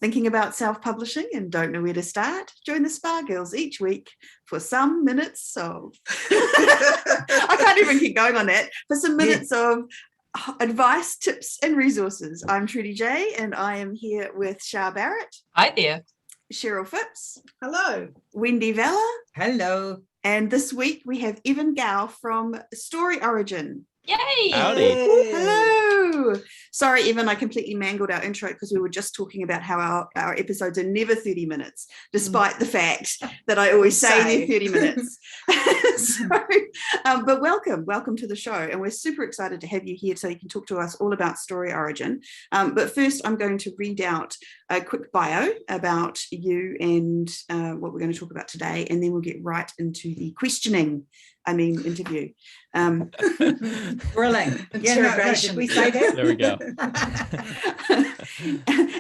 Thinking about self-publishing and don't know where to start? Join the Spa Girls each week for some minutes of I can't even keep going on that. For some minutes of advice, tips, and resources. I'm Trudy J, and I am here with Shah Barrett. Hi there. Cheryl Phipps. Hello. Wendy Vella. Hello. And this week we have Evan Gao from StoryOrigin. Yay! Howdy. Hello. Sorry, Evan, I completely mangled our intro because we were just talking about how our episodes are never 30 minutes, despite the fact that I always say they're 30 minutes. But welcome to the show. And we're super excited to have you here so you can talk to us all about StoryOrigin. But first, I'm going to read out a quick bio about you and what we're going to talk about today, and then we'll get right into the interview. Thrilling. Should we say that? There we go.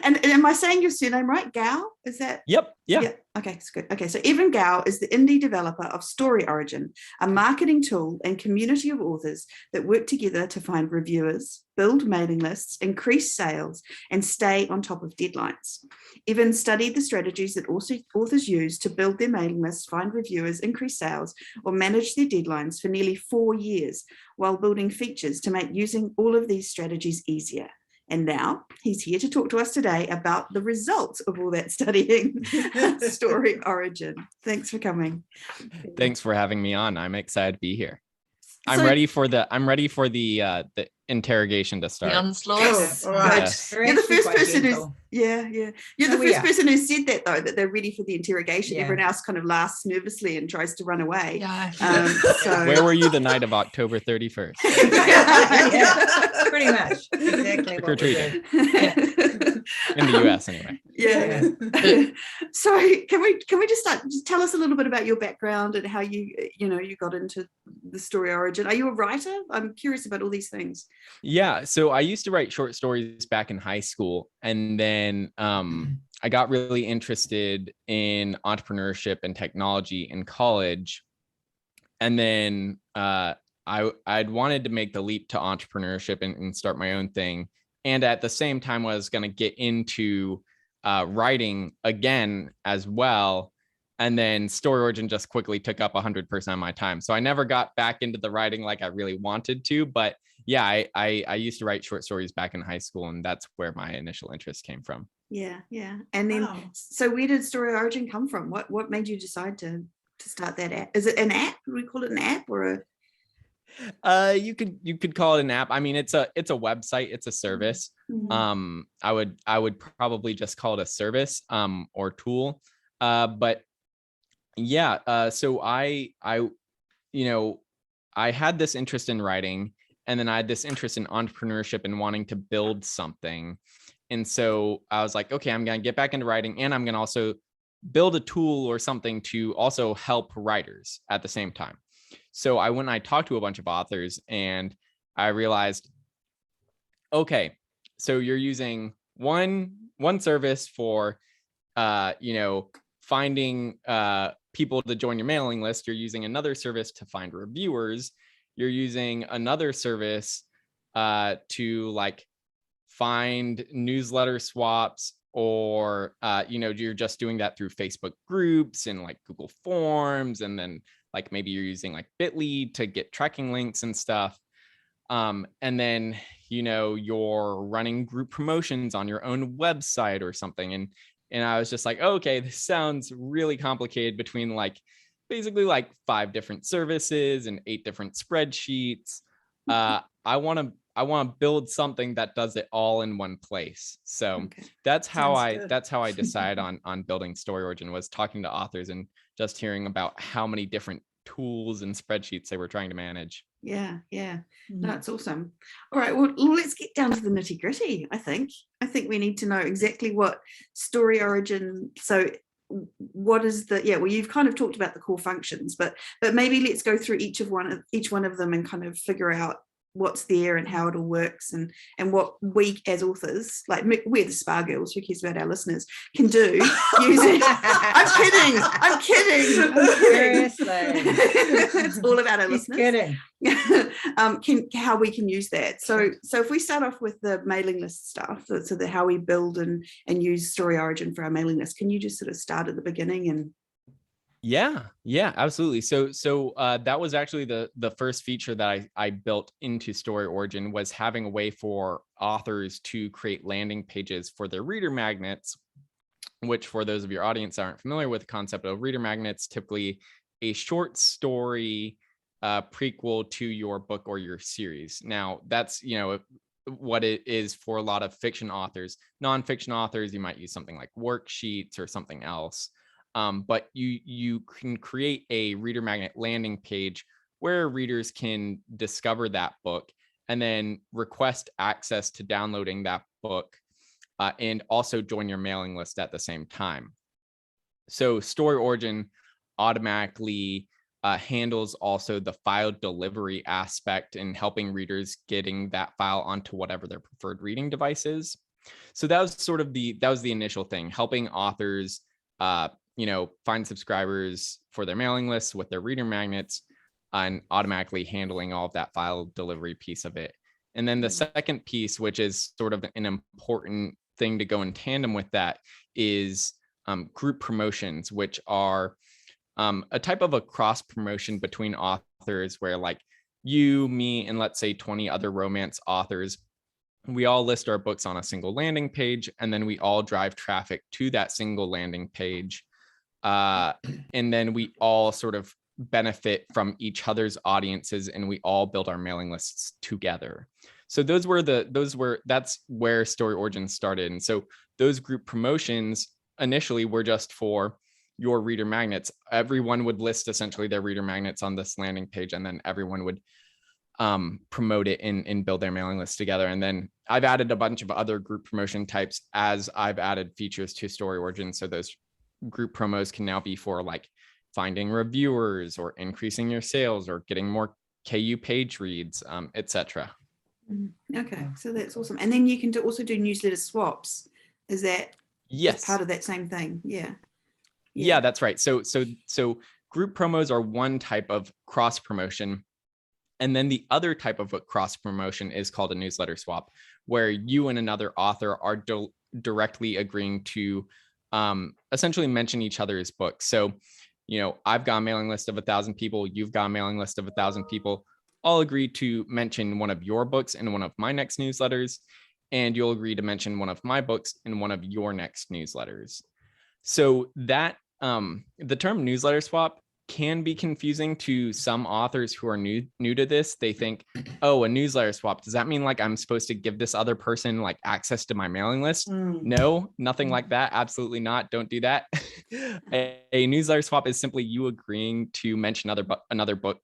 And am I saying your surname right? Gao? Is that? Yep. Yeah. Okay, it's good. Okay, so Evan Gao is the indie developer of StoryOrigin, a marketing tool and community of authors that work together to find reviewers, build mailing lists, increase sales, and stay on top of deadlines. Evan studied the strategies that authors use to build their mailing lists, find reviewers, increase sales, or manage their deadlines for nearly 4 years, while building features to make using all of these strategies easier. And now he's here to talk to us today about the results of all that studying. StoryOrigin. Thanks for coming. Thanks for having me on. I'm excited to be here. I'm ready for the interrogation to start. The onslaught. Yes. All right. Yes. You're the first person who's You're the first person who said that, though, that they're ready for the interrogation. Yeah. Everyone else kind of laughs nervously and tries to run away. Yeah. So Where were you the night of October 31st? Yeah, pretty much. Exactly what we're Trick-or-treating. doing. In the US, anyway. Yeah. So can we just start? Just tell us a little bit about your background and how you got into the StoryOrigin. Are you a writer? I'm curious about all these things. Yeah. So I used to write short stories back in high school, and then I got really interested in entrepreneurship and technology in college, and then I'd wanted to make the leap to entrepreneurship and start my own thing. And at the same time, I was going to get into writing again as well. And then StoryOrigin just quickly took up 100% of my time. So I never got back into the writing like I really wanted to. But yeah, I used to write short stories back in high school, and that's where my initial interest came from. Yeah. And then, So where did StoryOrigin come from? What made you decide to start that app? Is it an app? Would we call it an app or a? You could call it an app. I mean, it's a website, it's a service. Mm-hmm. I would probably just call it a service or tool. But yeah, so I had this interest in writing, and then I had this interest in entrepreneurship and wanting to build something. And so I was like, okay, I'm going to get back into writing, and I'm going to also build a tool or something to also help writers at the same time. So I talked to a bunch of authors, and I realized, okay, so you're using one service for, finding people to join your mailing list. You're using another service to find reviewers. You're using another service to find newsletter swaps, or you're just doing that through Facebook groups and Google Forms, and then maybe you're using Bitly to get tracking links and stuff. And then, you're running group promotions on your own website or something. And I was just like, okay, this sounds really complicated between basically 5 different services and 8 different spreadsheets. I want to build something that does it all in one place. So that's how I decided on building StoryOrigin, was talking to authors and just hearing about how many different tools and spreadsheets they were trying to manage. Yeah. No, that's awesome. All right, well, let's get down to the nitty gritty. I think we need to know exactly what StoryOrigin. So what is you've kind of talked about the core functions, but maybe let's go through each one of them and kind of figure out what's there and how it all works, and what we as authors, like we're the spa girls, who cares about our listeners, can do using I'm kidding Seriously. it's all about our She's listeners. kidding. How we can use that. So if we start off with the mailing list stuff, so the how we build and use StoryOrigin for our mailing list, can you just sort of start at the beginning? And Yeah, absolutely. So that was actually the first feature that I built into StoryOrigin, was having a way for authors to create landing pages for their reader magnets, which, for those of your audience that aren't familiar with the concept of reader magnets, typically a short story prequel to your book or your series. Now, that's, what it is for a lot of fiction authors. Nonfiction authors, you might use something like worksheets or something else. But you can create a reader magnet landing page where readers can discover that book and then request access to downloading that book, and also join your mailing list at the same time. So StoryOrigin automatically handles also the file delivery aspect in helping readers getting that file onto whatever their preferred reading device is. So that was sort of the initial thing, helping authors find subscribers for their mailing lists with their reader magnets, and automatically handling all of that file delivery piece of it. And then the second piece, which is sort of an important thing to go in tandem with that, is group promotions, which are a type of a cross promotion between authors, where like you, me, and let's say 20 other romance authors, we all list our books on a single landing page, and then we all drive traffic to that single landing page. And then we all sort of benefit from each other's audiences, and we all build our mailing lists together. So that's where StoryOrigin started. And so those group promotions initially were just for your reader magnets. Everyone would list essentially their reader magnets on this landing page, and then everyone would promote it and build their mailing list together. And then I've added a bunch of other group promotion types as I've added features to StoryOrigin. So those group promos can now be for like finding reviewers, or increasing your sales, or getting more KU page reads, etc. Okay, so that's awesome. And then you can also do newsletter swaps. Is that part of that same thing? Yeah, that's right. So group promos are one type of cross promotion. And then the other type of cross promotion is called a newsletter swap, where you and another author are directly agreeing to essentially mention each other's books. So, I've got a mailing list of 1,000 people. You've got a mailing list of 1,000 people. I'll agree to mention one of your books in one of my next newsletters, and you'll agree to mention one of my books in one of your next newsletters. So that the term newsletter swap can be confusing to some authors who are new to this. They think, oh, a newsletter swap, does that mean like I'm supposed to give this other person like access to my mailing list? No, nothing like that. Absolutely not. Don't do that. A newsletter swap is simply you agreeing to mention another book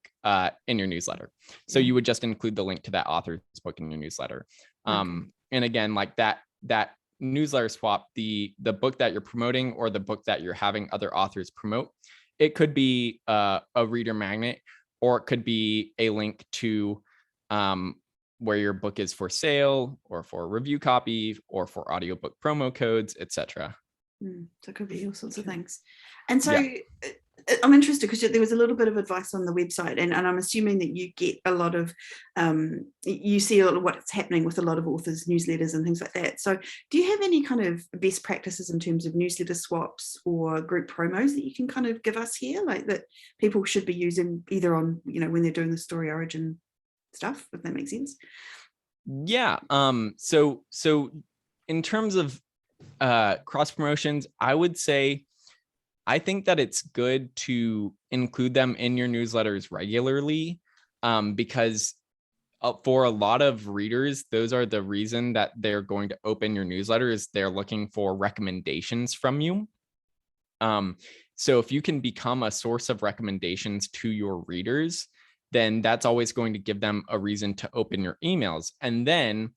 in your newsletter. So you would just include the link to that author's book in your newsletter. And again, like that newsletter swap, the book that you're promoting or the book that you're having other authors promote, it could be a reader magnet, or it could be a link to where your book is for sale, or for review copy, or for audiobook promo codes, etc. So it could be all sorts of things. And so I'm interested because there was a little bit of advice on the website, and I'm assuming that you get a lot of, you see a lot of what's happening with a lot of authors' newsletters and things like that. So do you have any kind of best practices in terms of newsletter swaps or group promos that you can kind of give us here, like that people should be using either on, when they're doing the StoryOrigin stuff, if that makes sense? Yeah. So in terms of cross promotions, I would say I think that it's good to include them in your newsletters regularly, because for a lot of readers, those are the reason that they're going to open your newsletter, is they're looking for recommendations from you. So if you can become a source of recommendations to your readers, then that's always going to give them a reason to open your emails. And then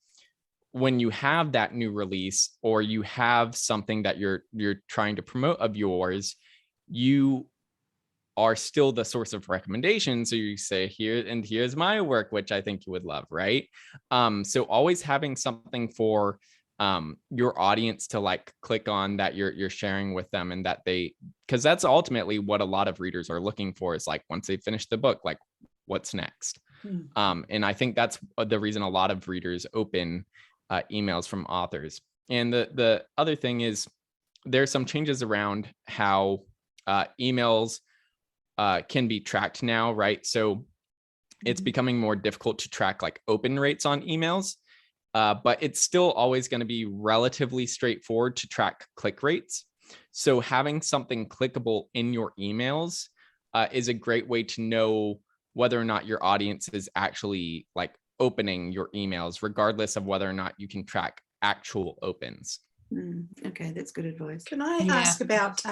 when you have that new release, or you have something that you're trying to promote of yours, you are still the source of recommendation. So you say here's my work, which I think you would love, right? So always having something for your audience to like click on that you're sharing with them, and that because that's ultimately what a lot of readers are looking for, is like, once they finish the book, like, what's next? And I think that's the reason a lot of readers open emails from authors. And the other thing is, there's some changes around how emails can be tracked now, right? So it's becoming more difficult to track like open rates on emails, but it's still always going to be relatively straightforward to track click rates. So having something clickable in your emails is a great way to know whether or not your audience is actually like opening your emails, regardless of whether or not you can track actual opens. Okay, that's good advice. Can I ask about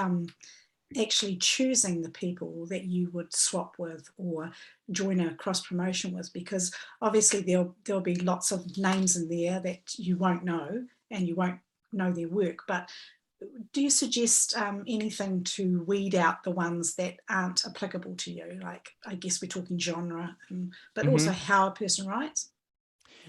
actually choosing the people that you would swap with or join a cross promotion with? Because obviously there'll be lots of names in there that you won't know and you won't know their work, but do you suggest anything to weed out the ones that aren't applicable to you? Like, I guess we're talking genre, but also how a person writes.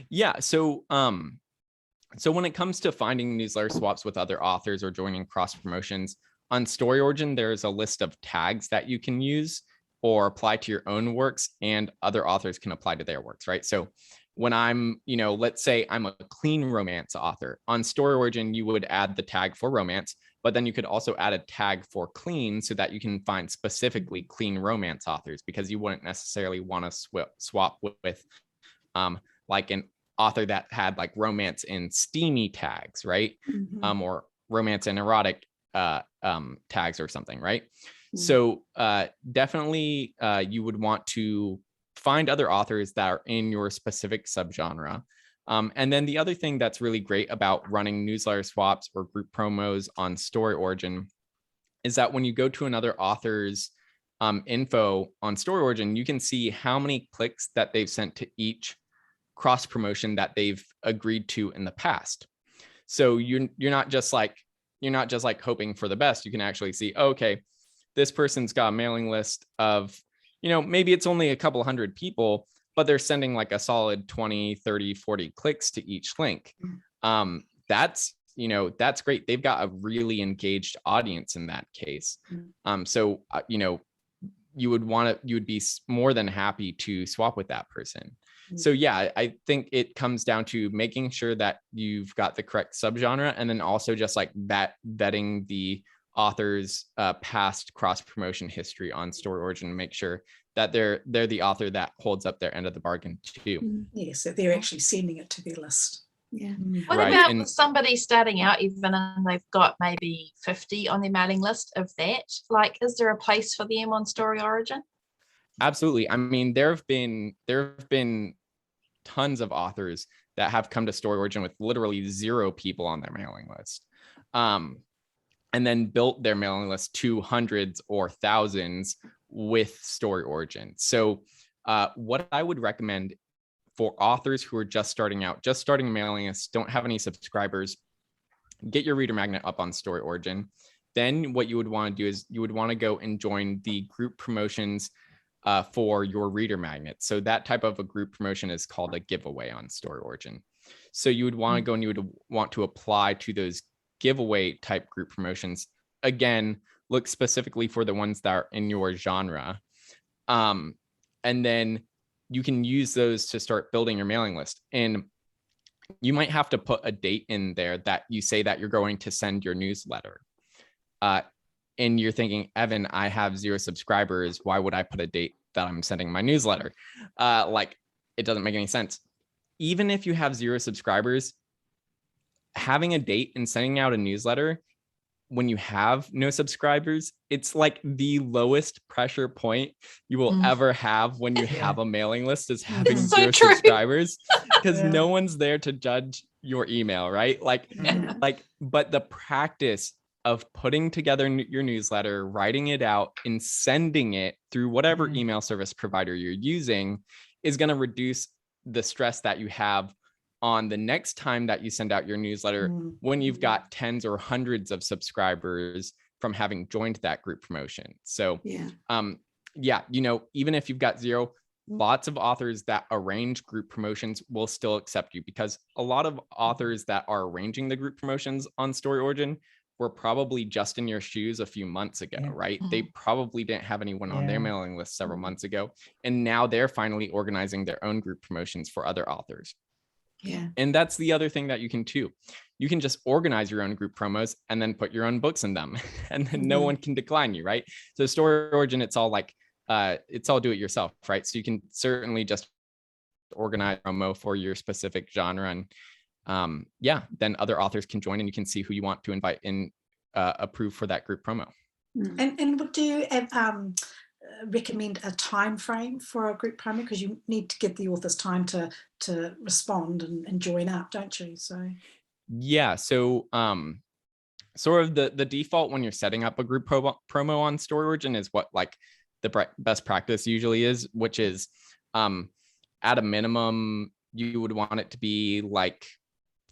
Yeah. So when it comes to finding newsletter swaps with other authors or joining cross promotions, on StoryOrigin, there's a list of tags that you can use or apply to your own works, and other authors can apply to their works, right? So when I'm, let's say I'm a clean romance author, on StoryOrigin, you would add the tag for romance, but then you could also add a tag for clean so that you can find specifically clean romance authors, because you wouldn't necessarily want to swap with like an author that had like romance and steamy tags, right? Or romance and erotic tags or something, right? So definitely you would want to find other authors that are in your specific subgenre. And then the other thing that's really great about running newsletter swaps or group promos on StoryOrigin is that when you go to another author's info on StoryOrigin, you can see how many clicks that they've sent to each cross promotion that they've agreed to in the past. So you're not just like hoping for the best. You can actually see, okay, this person's got a mailing list of, maybe it's only a couple hundred people, but they're sending like a solid 20, 30, 40 clicks to each link. That's great. They've got a really engaged audience in that case. So you would be more than happy to swap with that person. So yeah, I think it comes down to making sure that you've got the correct subgenre, and then also just like vetting the author's past cross promotion history on StoryOrigin and make sure that they're the author that holds up their end of the bargain too. Yes, that they're actually sending it to their list. Yeah. What about with somebody starting out even and they've got maybe 50 on their mailing list of that? Like, is there a place for them on StoryOrigin? Absolutely. I mean, there have been tons of authors that have come to StoryOrigin with literally 0 people on their mailing list, and then built their mailing list to hundreds or thousands with StoryOrigin. So what I would recommend for authors who are just starting out, just starting a mailing list, don't have any subscribers, get your reader magnet up on StoryOrigin. Then what you would want to do is you would want to go and join the group promotions for your reader magnet. So that type of a group promotion is called a giveaway on StoryOrigin. So you would want to go and you would want to apply to those giveaway type group promotions. Again, look specifically for the ones that are in your genre. And then you can use those to start building your mailing list. And you might have to put a date in there that you say that you're going to send your newsletter. And you're thinking, Evan, I have 0 subscribers. Why would I put a date that I'm sending my newsletter? Like, it doesn't make any sense. Even if you have 0 subscribers, having a date and sending out a newsletter when you have no subscribers, it's like the lowest pressure point you will ever have when you have a mailing list, is having 0 subscribers, because no one's there to judge your email, right? But the practice of putting together your newsletter, writing it out, and sending it through whatever email service provider you're using is going to reduce the stress that you have on the next time that you send out your newsletter when you've got tens or hundreds of subscribers from having joined that group promotion. So yeah, even if you've got 0, lots of authors that arrange group promotions will still accept you, because a lot of authors that are arranging the group promotions on StoryOrigin were probably just in your shoes a few months ago, Yeah. right? They probably didn't have anyone on their Yeah. mailing list several months ago. And now they're finally organizing their own group promotions for other authors. Yeah. And that's the other thing that you can do. You can just organize your own group promos and then put your own books in them, and then no one can decline you, right? So StoryOrigin, it's all like, it's all do it yourself, right? So you can certainly just organize a promo for your specific genre, and yeah, then other authors can join, and you can see who you want to invite in, approve for that group promo. And would you recommend a time frame for a group promo? Because you need to give the authors time to respond and join up, don't you? So yeah, so sort of the default when you're setting up a group promo on StoryOrigin is what like the best practice usually is, which is at a minimum you would want it to be like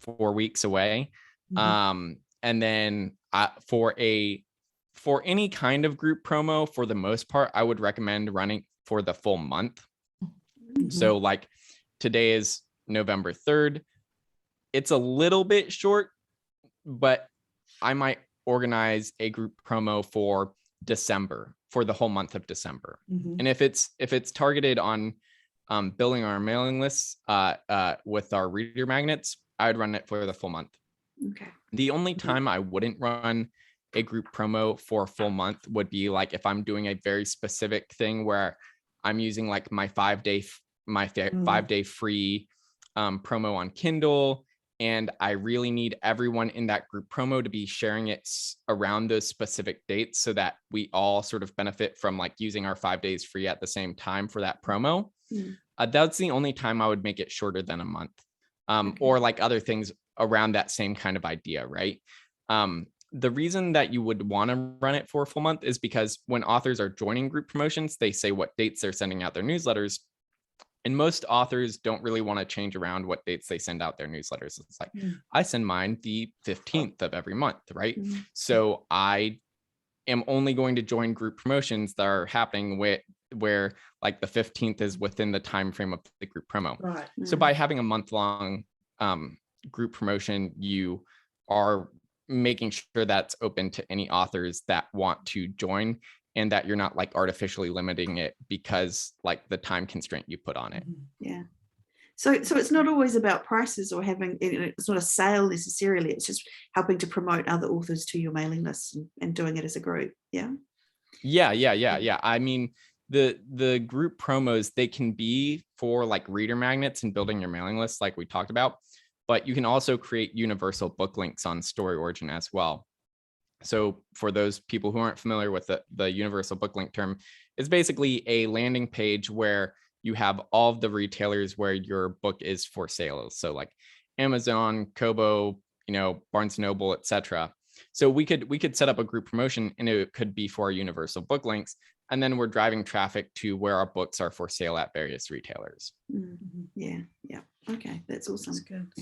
4 weeks away. And then for any kind of group promo, for the most part, I would recommend running for the full month. So like today is November 3rd. It's a little bit short, but I might organize a group promo for December, for the whole month of December. And if it's targeted on building our mailing lists with our reader magnets, I would run it for the full month. Okay. The only time I wouldn't run a group promo for a full month would be like if I'm doing a very specific thing where I'm using like my 5-day free promo on Kindle, and I really need everyone in that group promo to be sharing it around those specific dates so that we all sort of benefit from like using our 5 days free at the same time for that promo. That's the only time I would make it shorter than a month. Or like other things around that same kind of idea, right? The reason that you would want to run it for a full month is because when authors are joining group promotions, they say what dates they're sending out their newsletters. And most authors don't really want to change around what dates they send out their newsletters. It's like, I send mine the 15th of every month, right? So I am only going to join group promotions that are happening where like the 15th is within the time frame of the group promo. right. So by having a month-long group promotion, you are making sure that's open to any authors that want to join, and that you're not like artificially limiting it because like the time constraint you put on it. Yeah. So it's not always about prices or having, it's not a sale necessarily. It's just helping to promote other authors to your mailing list and doing it as a group. Yeah. Yeah. I mean, the group promos, they can be for like reader magnets and building your mailing list like we talked about, but you can also create universal book links on StoryOrigin as well. So for those people who aren't familiar with the universal book link term, it's basically a landing page where you have all of the retailers where your book is for sale. So like Amazon, Kobo, Barnes & Noble, etc. So we could set up a group promotion, and it could be for our universal book links. And then we're driving traffic to where our books are for sale at various retailers. Yeah. Okay, that's awesome. That's good.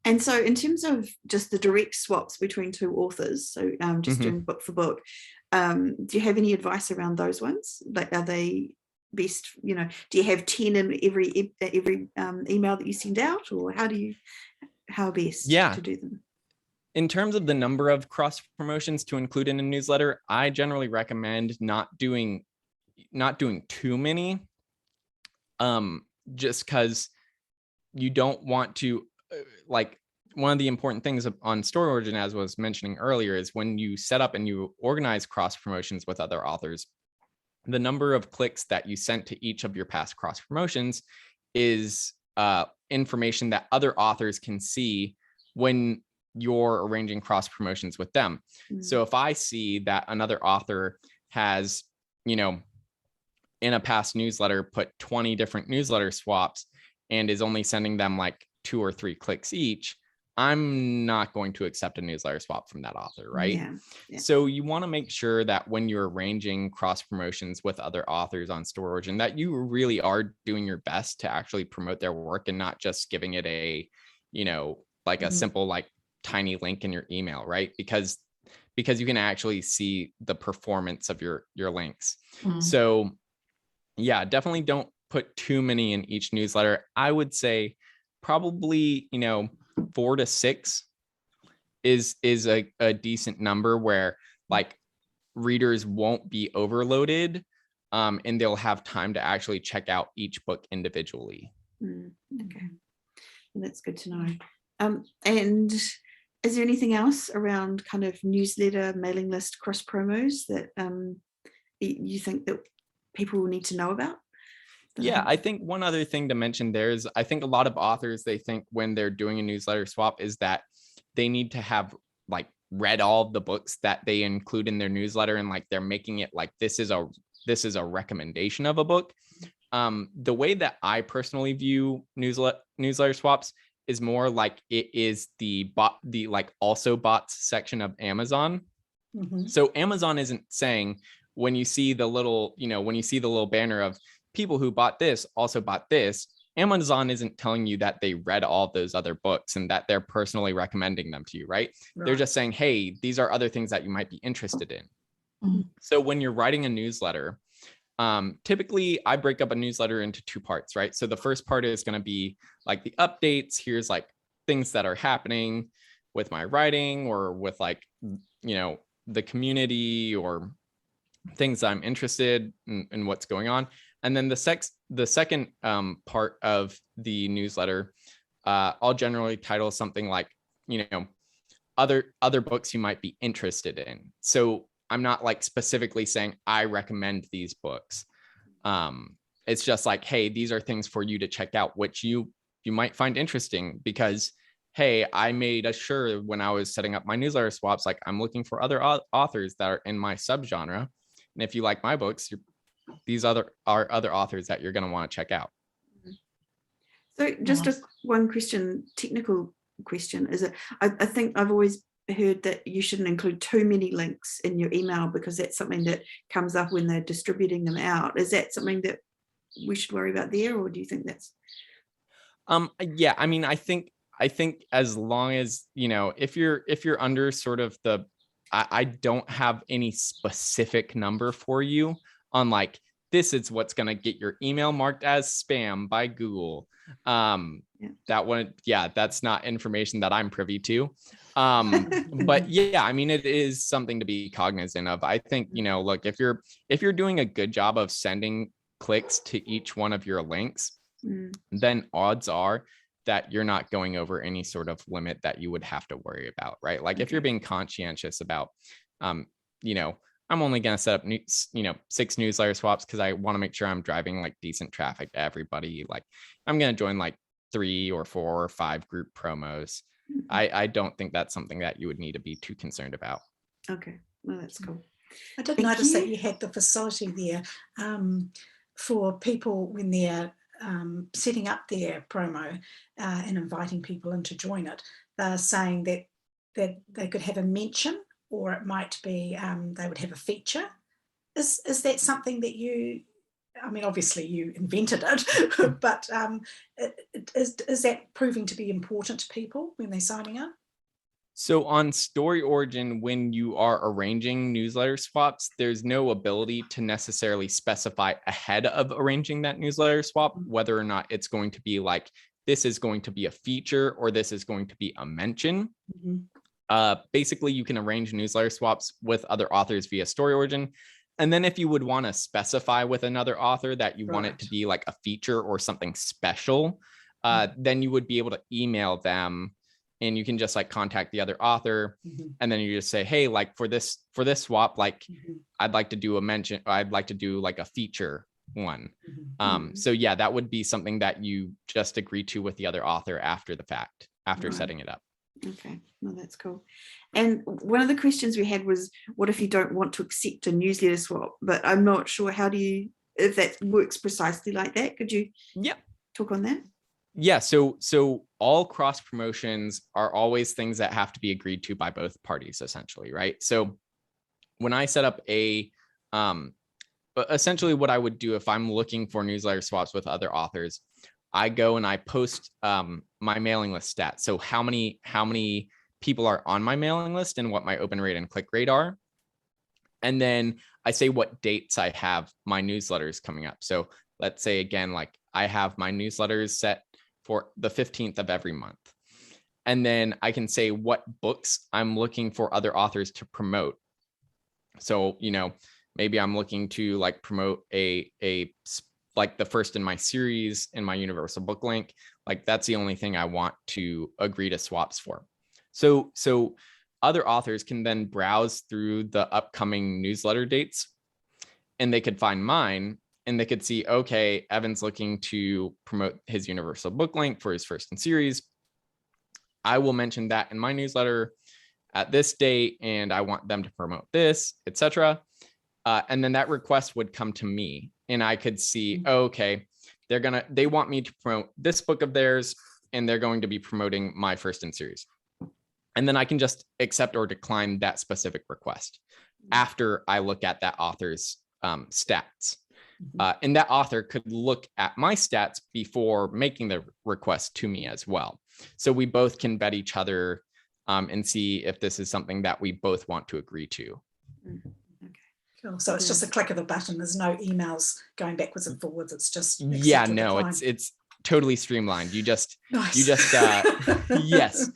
And so in terms of just the direct swaps between two authors, so just doing book for book, do you have any advice around those ones? Like, are they best, do you have 10 in every email that you send out, or how best to do them? In terms of the number of cross promotions to include in a newsletter, I generally recommend not doing too many, just because you don't want to, like, one of the important things on StoryOrigin, as was mentioning earlier, is when you set up and you organize cross promotions with other authors, the number of clicks that you sent to each of your past cross promotions is information that other authors can see when you're arranging cross promotions with them. So if I see that another author has, in a past newsletter put 20 different newsletter swaps and is only sending them like 2 or 3 clicks each, I'm not going to accept a newsletter swap from that author, right? Yeah. So you want to make sure that when you're arranging cross promotions with other authors on StoryOrigin, that you really are doing your best to actually promote their work and not just giving it a, like a simple, like tiny link in your email, right? Because you can actually see the performance of your links. So Yeah, definitely don't put too many in each newsletter. I would say probably, 4 to 6 is a decent number where like readers won't be overloaded, and they'll have time to actually check out each book individually. Okay, well, that's good to know. And is there anything else around kind of newsletter, mailing list, cross promos that you think that people will need to know about? Yeah, I think one other thing to mention there is I think a lot of authors, they think when they're doing a newsletter swap is that they need to have like read all of the books that they include in their newsletter, and like they're making it like this is a recommendation of a book. The way that I personally view newsletter swaps is more like it is the like also bots section of Amazon. So Amazon isn't saying when you see the little, when you see the little banner of people who bought this also bought this, Amazon isn't telling you that they read all of those other books and that they're personally recommending them to you, right? They're just saying, hey, these are other things that you might be interested in. So when you're writing a newsletter, typically I break up a newsletter into 2 parts, right? So the first part is going to be like the updates. Here's like things that are happening with my writing or with like, the community or things I'm interested in what's going on. And then the second part of the newsletter, I'll generally title something like, other books you might be interested in. So I'm not like specifically saying I recommend these books. It's just like, hey, these are things for you to check out, which you might find interesting because, hey, I made sure when I was setting up my newsletter swaps, like I'm looking for other authors that are in my subgenre. And if you like my books, these are other authors that you're going to want to check out. So just one question, technical question, is it, I think I've always heard that you shouldn't include too many links in your email because that's something that comes up when they're distributing them out. Is that something that we should worry about there, or do you think that's? Yeah, I mean, I think as long as, if you're under sort of the, I don't have any specific number for you on like, this is what's going to get your email marked as spam by Google. That one, yeah, that's not information that I'm privy to. But yeah, I mean, it is something to be cognizant of. I think, look, if you're doing a good job of sending clicks to each one of your links, then odds are that you're not going over any sort of limit that you would have to worry about, right? Like if you're being conscientious about, I'm only going to set up, 6 newsletter swaps because I want to make sure I'm driving like decent traffic to everybody. Like I'm going to join like 3 or 4 or 5 group promos. I don't think that's something that you would need to be too concerned about. Okay, well, that's cool. I did notice that you had the facility there for people when they're setting up their promo and inviting people in to join it. They're saying that they could have a mention, or it might be they would have a feature. Is that something that you, I mean, obviously you invented it, but is that proving to be important to people when they're signing up? So on StoryOrigin, when you are arranging newsletter swaps, there's no ability to necessarily specify ahead of arranging that newsletter swap, whether or not it's going to be like, this is going to be a feature or this is going to be a mention. Basically, you can arrange newsletter swaps with other authors via StoryOrigin. And then if you would want to specify with another author that you want it to be like a feature or something special, then you would be able to email them. And you can just like contact the other author, and then you just say, hey, like for this swap, like I'd like to do a mention, I'd like to do like a feature one. So yeah, that would be something that you just agree to with the other author after the fact, after setting it up. Okay, well, that's cool. And one of the questions we had was, what if you don't want to accept a newsletter swap? But I'm not sure, how do you, if that works precisely like that? Could you talk on that? Yeah, so all cross promotions are always things that have to be agreed to by both parties, essentially, right? So when I set up essentially what I would do if I'm looking for newsletter swaps with other authors, I go and I post my mailing list stats. So how many people are on my mailing list and what my open rate and click rate are. And then I say what dates I have my newsletters coming up. So let's say again, like I have my newsletters set for the 15th of every month. And then I can say what books I'm looking for other authors to promote. So, you know, maybe I'm looking to like promote like the first in my series in my universal book link. Like that's the only thing I want to agree to swaps for. So other authors can then browse through the upcoming newsletter dates, and they could find mine, and they could see, okay, Evan's looking to promote his universal book link for his first in series. I will mention that in my newsletter at this date, and I want them to promote this, etc. And then that request would come to me, and I could see, okay, they want me to promote this book of theirs, and they're going to be promoting my first in series. And then I can just accept or decline that specific request after I look at that author's stats. And that author could look at my stats before making the request to me as well. So we both can vet each other and see if this is something that we both want to agree to. Cool. So it's just a click of a button. There's no emails going backwards and forwards. It's just yeah, no, it's totally streamlined. Nice. Yes.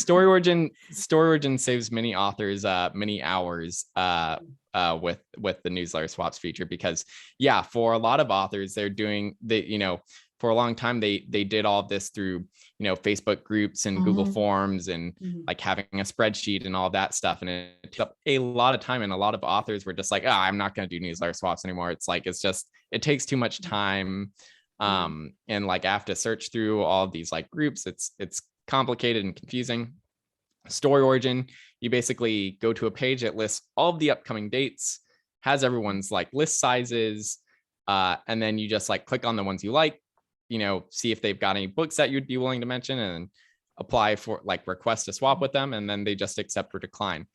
StoryOrigin saves many authors many hours with the newsletter swaps feature, because yeah, for a lot of authors, for a long time they did all of this through Facebook groups and Google Forms and like having a spreadsheet and all that stuff, and it took up a lot of time, and a lot of authors were just like, I'm not going to do newsletter swaps anymore. It takes too much time, and like I have to search through all of these like groups. It's complicated and confusing. StoryOrigin, you basically go to a page that lists all of the upcoming dates, has everyone's like list sizes, and then you just like click on the ones you like, see if they've got any books that you'd be willing to mention, and apply for like request a swap with them, and then they just accept or decline.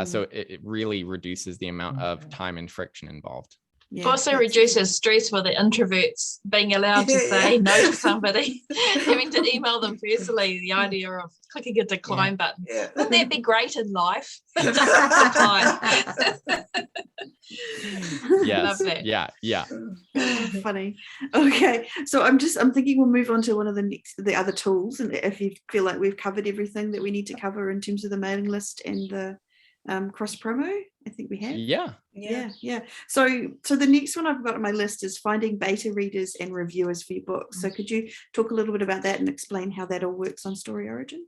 So it really reduces the amount of time and friction involved. Yeah, also reduces stress for the introverts being allowed to say no to somebody, having to email them personally. The idea of clicking a decline button. Wouldn't that be great in life? Yes. Love that. Yeah. Funny. Okay, so I'm thinking we'll move on to one of the other tools, and if you feel like we've covered everything that we need to cover in terms of the mailing list and the cross promo, I think we have. Yeah. So the next one I've got on my list is finding beta readers and reviewers for your books. So could you talk a little bit about that and explain how that all works on StoryOrigin?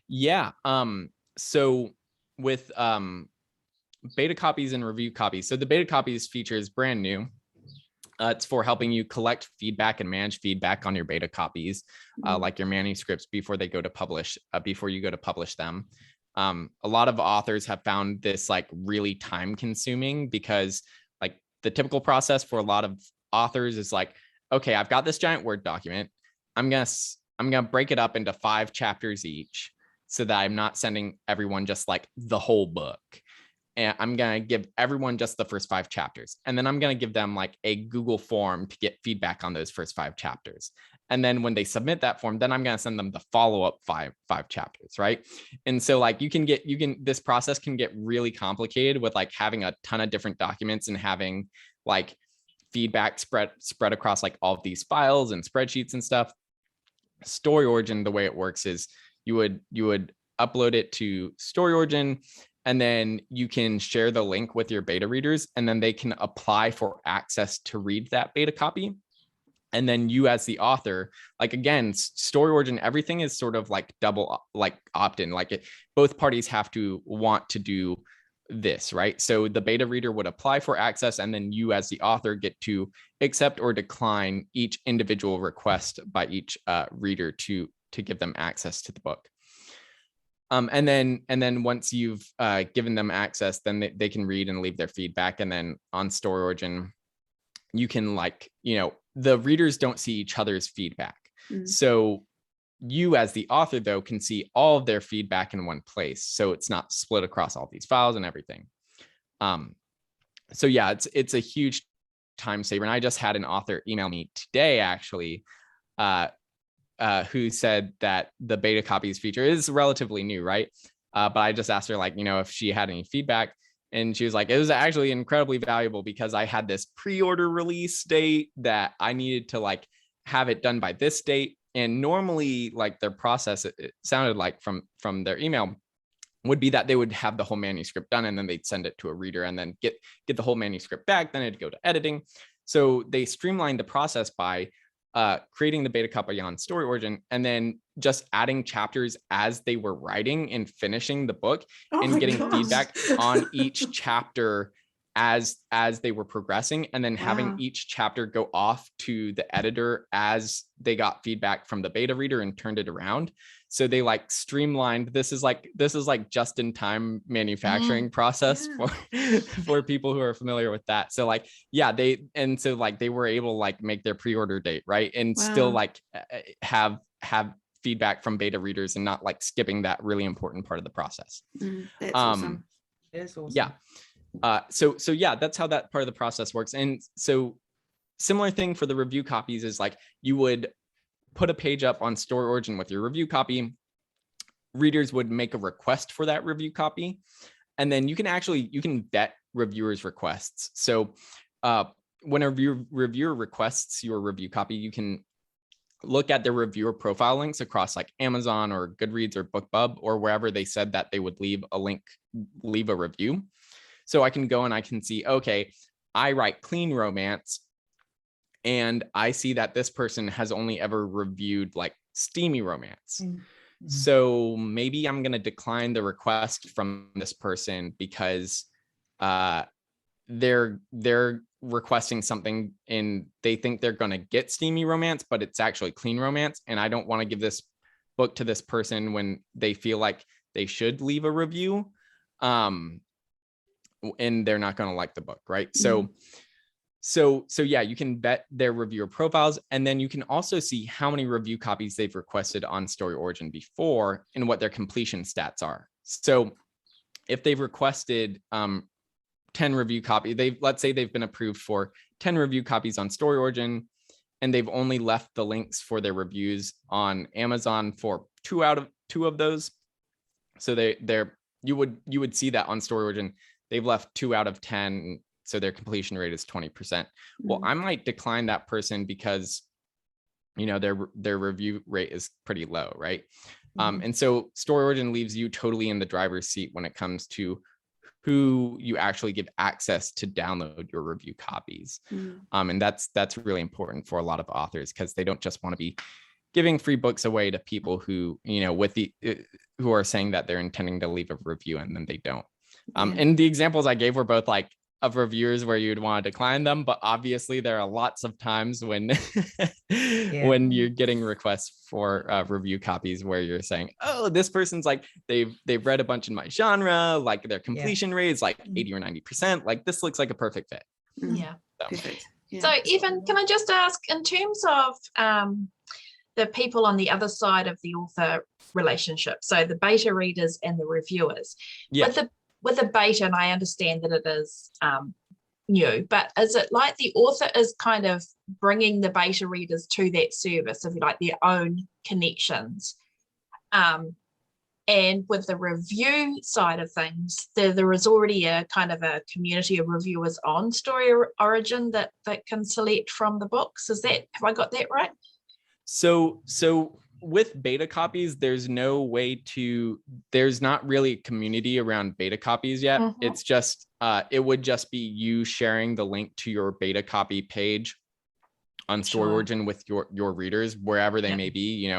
Yeah. So with beta copies and review copies. So the beta copies feature is brand new. It's for helping you collect feedback and manage feedback on your beta copies, like your manuscripts before you go to publish them. A lot of authors have found this like really time consuming, because like the typical process for a lot of authors is like, okay, I've got this giant Word document. I'm going to break it up into 5 chapters each, so that I'm not sending everyone just like the whole book. And I'm going to give everyone just the first 5 chapters. And then I'm going to give them like a Google form to get feedback on those first 5 chapters. And then when they submit that form, then I'm going to send them the follow-up five chapters, right? And so like this process can get really complicated with like having a ton of different documents and having like feedback spread across like all of these files and spreadsheets and stuff. StoryOrigin, the way it works is you would upload it to StoryOrigin, and then you can share the link with your beta readers, and then they can apply for access to read that beta copy. And then you as the author, like again, StoryOrigin, everything is sort of like double like opt-in, like both parties have to want to do this, right? So the beta reader would apply for access, and then you as the author get to accept or decline each individual request by each reader to give them access to the book. And then once you've given them access, then they can read and leave their feedback. And then on StoryOrigin, you can the readers don't see each other's feedback. So you as the author though can see all of their feedback in one place. So it's not split across all these files and everything. So yeah, it's a huge time saver. And I just had an author email me today actually, who said that the beta copies feature is relatively new, right? But I just asked her if she had any feedback, And she was like, it was actually incredibly valuable because I had this pre-order release date that I needed to like have it done by this date. And normally like their process, it sounded like from their email would be that they would have the whole manuscript done and then they'd send it to a reader and then get the whole manuscript back. Then it'd go to editing. So they streamlined the process by creating the beta copy on StoryOrigin and then just adding chapters as they were writing and finishing the book and getting feedback on each chapter as they were progressing, and then having each chapter go off to the editor as they got feedback from the beta reader and turned it around. So they like streamlined. This is like just in time manufacturing process for people who are familiar with that. So like, yeah, they were able to like make their pre-order date, right? And still like have feedback from beta readers and not like skipping that really important part of the process. That's awesome. It is awesome. Yeah. So yeah, that's how that part of the process works. And so similar thing for the review copies is like you would put a page up on StoryOrigin with your review copy. Readers would make a request for that review copy. And then you can vet reviewers' requests. So when a reviewer requests your review copy, you can look at their reviewer profile links across like Amazon or Goodreads or BookBub or wherever they said that they would leave a review. So I can go and I can see, okay, I write clean romance and I see that this person has only ever reviewed like steamy romance. Mm-hmm. So maybe I'm going to decline the request from this person because they're requesting something and they think they're going to get steamy romance, but it's actually clean romance. And I don't want to give this book to this person when they feel like they should leave a review. And they're not going to like the book, right? Mm-hmm. So yeah, you can vet their reviewer profiles, and then you can also see how many review copies they've requested on StoryOrigin before and what their completion stats are. So if they've requested 10 review copies, let's say they've been approved for 10 review copies on StoryOrigin, and they've only left the links for their reviews on Amazon for two of those. So you would see that on StoryOrigin. They've left 2 out of 10, so their completion rate is 20%. Well, I might decline that person because, their review rate is pretty low, right? And so StoryOrigin leaves you totally in the driver's seat when it comes to who you actually give access to download your review copies. And that's really important for a lot of authors because they don't just want to be giving free books away to people who, who are saying that they're intending to leave a review and then they don't. And the examples I gave were both like of reviewers where you'd want to decline them, but obviously there are lots of times when when you're getting requests for review copies where you're saying, oh, this person's like they've read a bunch in my genre, like their completion rate is like 80 or 90%, like this looks like a perfect fit. Perfect. So Evan, can I just ask, in terms of the people on the other side of the author relationship, so the beta readers and the reviewers, with the beta, and I understand that it is new, but is it like the author is kind of bringing the beta readers to that service, if you like, their own connections? And with the review side of things, there is already a kind of a community of reviewers on StoryOrigin that can select from the books. Have I got that right? So with beta copies, there's not really a community around beta copies yet. It's just, it would just be you sharing the link to your beta copy page on StoryOrigin with your readers, wherever they may be,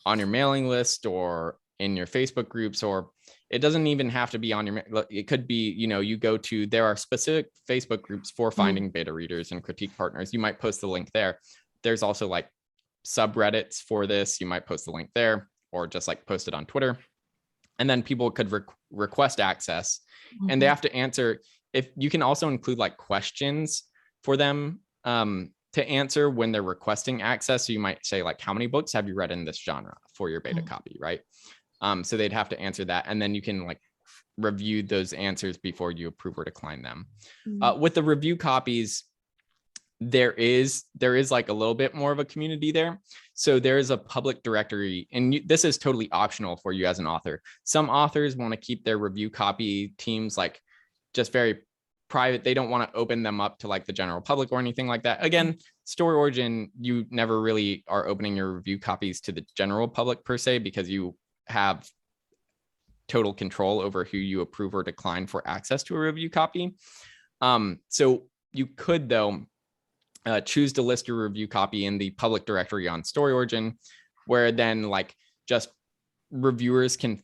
on your mailing list or in your Facebook groups, or it doesn't even have to be on it could be, there are specific Facebook groups for finding beta readers and critique partners. You might post the link there. There's also like subreddits for this. You might post the link there or just like post it on Twitter, and then people could request access and they have to answer. If you can also include like questions for them to answer when they're requesting access. So you might say like, how many books have you read in this genre for your beta copy, right? So they'd have to answer that, and then you can like review those answers before you approve or decline them. With the review copies, there is like a little bit more of a community there. So there's a public directory, and this is totally optional for you as an author. Some authors want to keep their review copy teams like just very private. They don't want to open them up to like the general public or anything like that. Again, StoryOrigin, you never really are opening your review copies to the general public per se, because you have total control over who you approve or decline for access to a review copy. So you could, though, choose to list your review copy in the public directory on StoryOrigin, where then like just reviewers can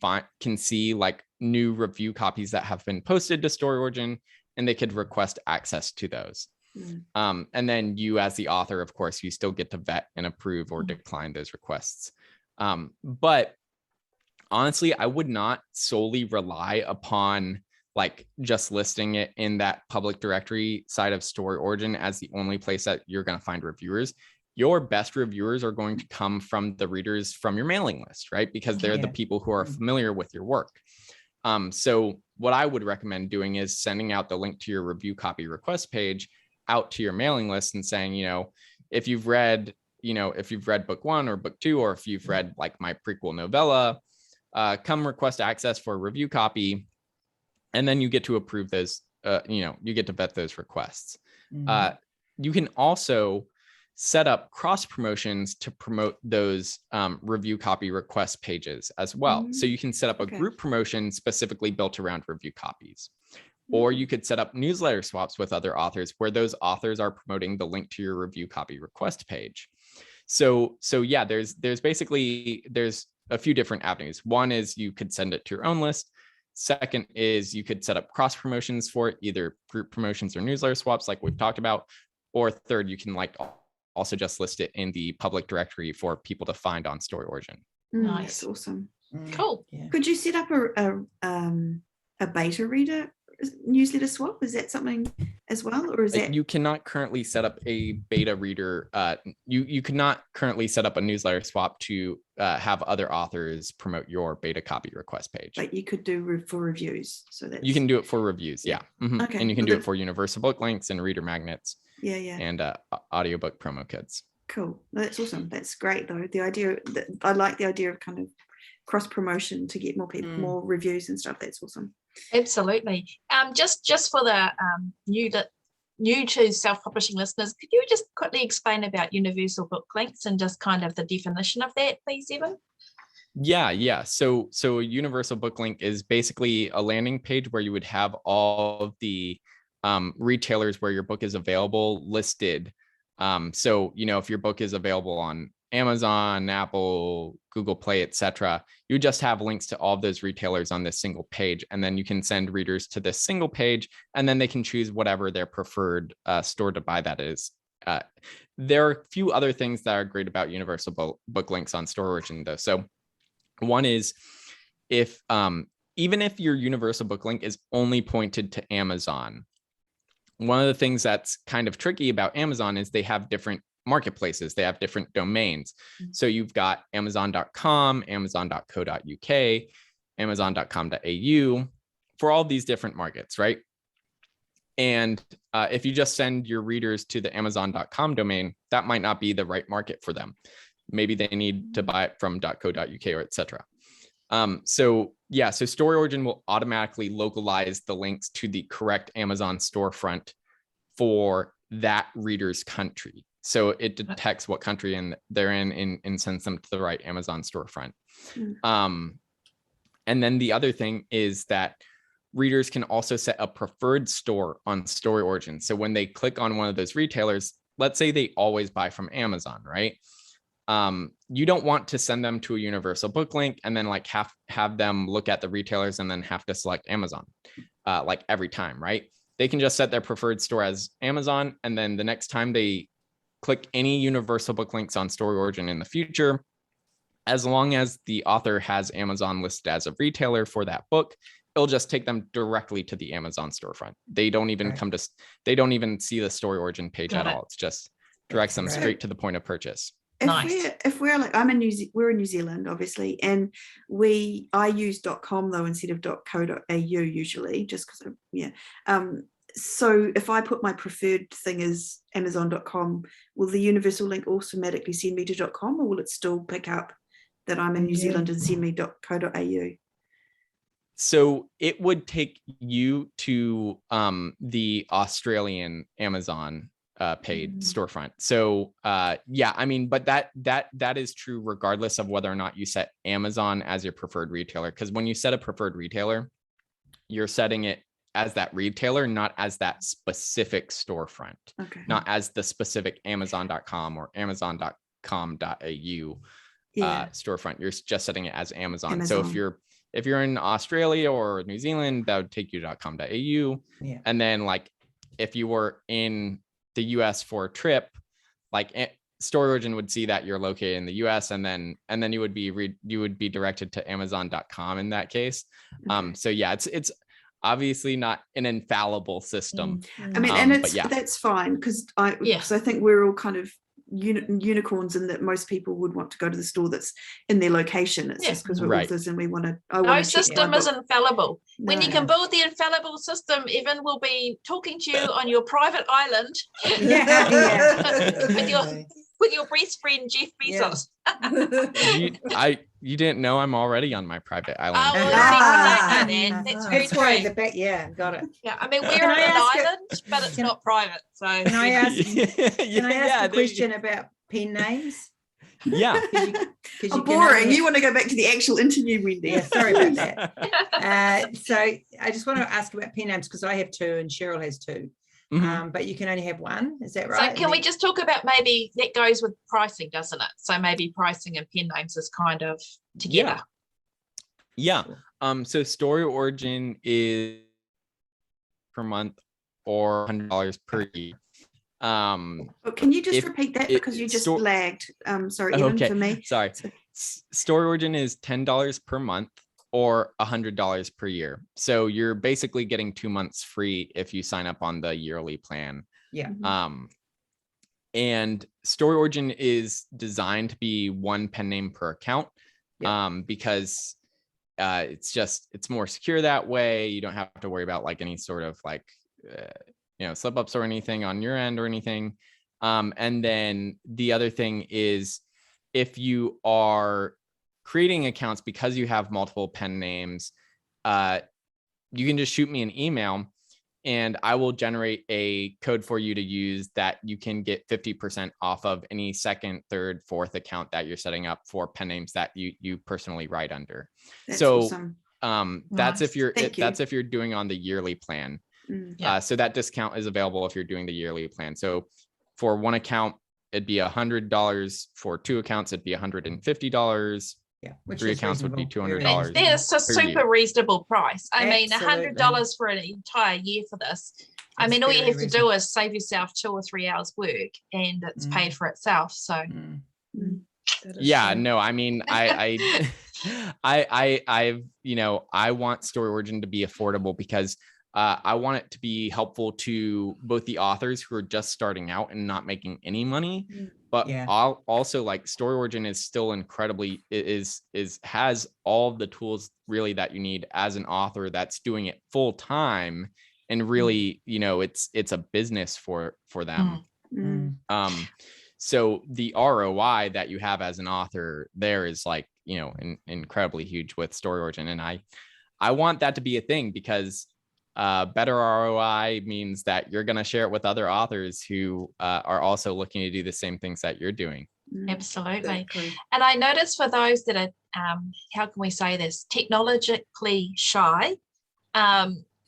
see like new review copies that have been posted to StoryOrigin, and they could request access to those. And then you, as the author, of course, you still get to vet and approve or decline those requests. But honestly, I would not solely rely upon like just listing it in that public directory side of StoryOrigin as the only place that you're going to find reviewers. Your best reviewers are going to come from the readers from your mailing list, right? Because they're the people who are familiar with your work. So what I would recommend doing is sending out the link to your review copy request page out to your mailing list and saying, you know, if you've read book 1 or book 2, or if you've read like my prequel novella, come request access for a review copy. And then you get to approve those, you get to vet those requests. You can also set up cross promotions to promote those review copy request pages as well. So you can set up a group promotion specifically built around review copies. Or you could set up newsletter swaps with other authors where those authors are promoting the link to your review copy request page. So yeah, there's a few different avenues. One is you could send it to your own list. Second is you could set up cross promotions for it, either group promotions or newsletter swaps like we've talked about. Or third, you can like also just list it in the public directory for people to find on StoryOrigin. Nice. That's awesome. Cool. Yeah. Could you set up a beta reader newsletter swap? Is that something as well, or is that you cannot currently set up a beta reader? You could not currently set up a newsletter swap to have other authors promote your beta copy request page. But you could do for reviews, so that you can do it for reviews, yeah. Okay. And you can do it for universal book links and reader magnets. Yeah. And audiobook promo kits. Cool. That's awesome. That's great though. The idea that I like the idea of kind of cross promotion to get more people, more reviews and stuff. That's awesome. Absolutely. Just for the new to self-publishing listeners, could you just quickly explain about universal book links and just kind of the definition of that, please, Evan? Yeah. So a universal book link is basically a landing page where you would have all of the retailers where your book is available listed. So, if your book is available on Amazon, Apple, Google Play, etc., you just have links to all of those retailers on this single page. And then you can send readers to this single page, and then they can choose whatever their preferred store to buy that is. There are a few other things that are great about universal book links on StoryOrigin, though. So one is even if your universal book link is only pointed to Amazon, one of the things that's kind of tricky about Amazon is they have different marketplaces. They have different domains. So you've got amazon.com, amazon.co.uk, amazon.com.au for all these different markets, right? And if you just send your readers to the amazon.com domain, that might not be the right market for them. Maybe they need to buy it from .co.uk or etc. So StoryOrigin will automatically localize the links to the correct Amazon storefront for that reader's country. So it detects what country they're in and sends them to the right Amazon storefront. And then the other thing is that readers can also set a preferred store on StoryOrigin. So when they click on one of those retailers, let's say they always buy from Amazon, right? You don't want to send them to a universal book link and then like have them look at the retailers and then have to select Amazon like every time, right? They can just set their preferred store as Amazon, and then the next time they click any universal book links on StoryOrigin in the future, as long as the author has Amazon listed as a retailer for that book, it'll just take them directly to the Amazon storefront. They don't even they don't even see the StoryOrigin page at all. It's just directs them straight to the point of purchase. If we're like, we're in New Zealand, obviously, and I use .com though instead of .co.au usually, just because so if I put my preferred thing as Amazon.com, will the universal link automatically send me to .com, or will it still pick up that I'm in New Zealand and send me .co.au? So it would take you to the Australian Amazon paid storefront. So yeah, I mean, but that is true regardless of whether or not you set Amazon as your preferred retailer. Because when you set a preferred retailer, you're setting it as that retailer, not as that specific storefront, not as the specific Amazon.com or Amazon.com.au storefront. You're just setting it as Amazon. So if you're in Australia or New Zealand, that would take you to .com.au. Yeah. And then like if you were in the US for a trip, like StoryOrigin would see that you're located in the US, and then you would be directed to Amazon.com in that case. So yeah, it's obviously not an infallible system. I mean, and that's fine, because I think we're all kind of unicorns in that most people would want to go to the store that's in their location. It's just because we're authors and we want to. No system is infallible. No. When you can build the infallible system, Evan will be talking to you on your private island with your best friend Jeff Bezos. You didn't know I'm already on my private island. Oh, well, don't know that. That's why the back. Yeah, got it. Yeah, I mean, we're on an island, but it's not private. So can I ask? Can I ask a question about pen names? Yeah. Boring. You want to go back to the actual interview, Wendy? Yeah, sorry about that. So I just want to ask about pen names because I have 2 and Cheryl has 2. But you can only have 1. Is that right? So can we just talk about, maybe that goes with pricing, doesn't it? So maybe pricing and pen names is kind of together. Yeah. So StoryOrigin is per month or $100 per year. Can you just repeat that, because you just lagged? Sorry, Evan, for me. Sorry. StoryOrigin is $10 per month or $100 per year. So you're basically getting 2 months free if you sign up on the yearly plan. Yeah. And StoryOrigin is designed to be 1 pen name per account, because it's more secure that way. You don't have to worry about like any sort of like slip ups or anything on your end or anything. And then the other thing is, if you are creating accounts because you have multiple pen names, you can just shoot me an email and I will generate a code for you to use that you can get 50% off of any 2nd, 3rd, 4th account that you're setting up for pen names that you personally write under. That's awesome. That's if you're doing on the yearly plan. So that discount is available if you're doing the yearly plan. So for 1 account, it'd be $100. For 2 accounts, it'd be $150. Yeah, 3 accounts would be $200. That's a super reasonable price. I mean, $100 for an entire year for this. I mean, all you have to do is save yourself 2 or 3 hours work, and it's paid for itself. So, yeah, no, I mean, I want StoryOrigin to be affordable because I want it to be helpful to both the authors who are just starting out and not making any money, but also like StoryOrigin is still incredibly has all the tools really that you need as an author that's doing it full time, and really, it's a business for them. So the ROI that you have as an author there is like, incredibly huge with StoryOrigin, and I want that to be a thing, because better ROI means that you're going to share it with other authors who are also looking to do the same things that you're doing. Absolutely. Exactly. And I noticed for those that are, how can we say this, technologically shy,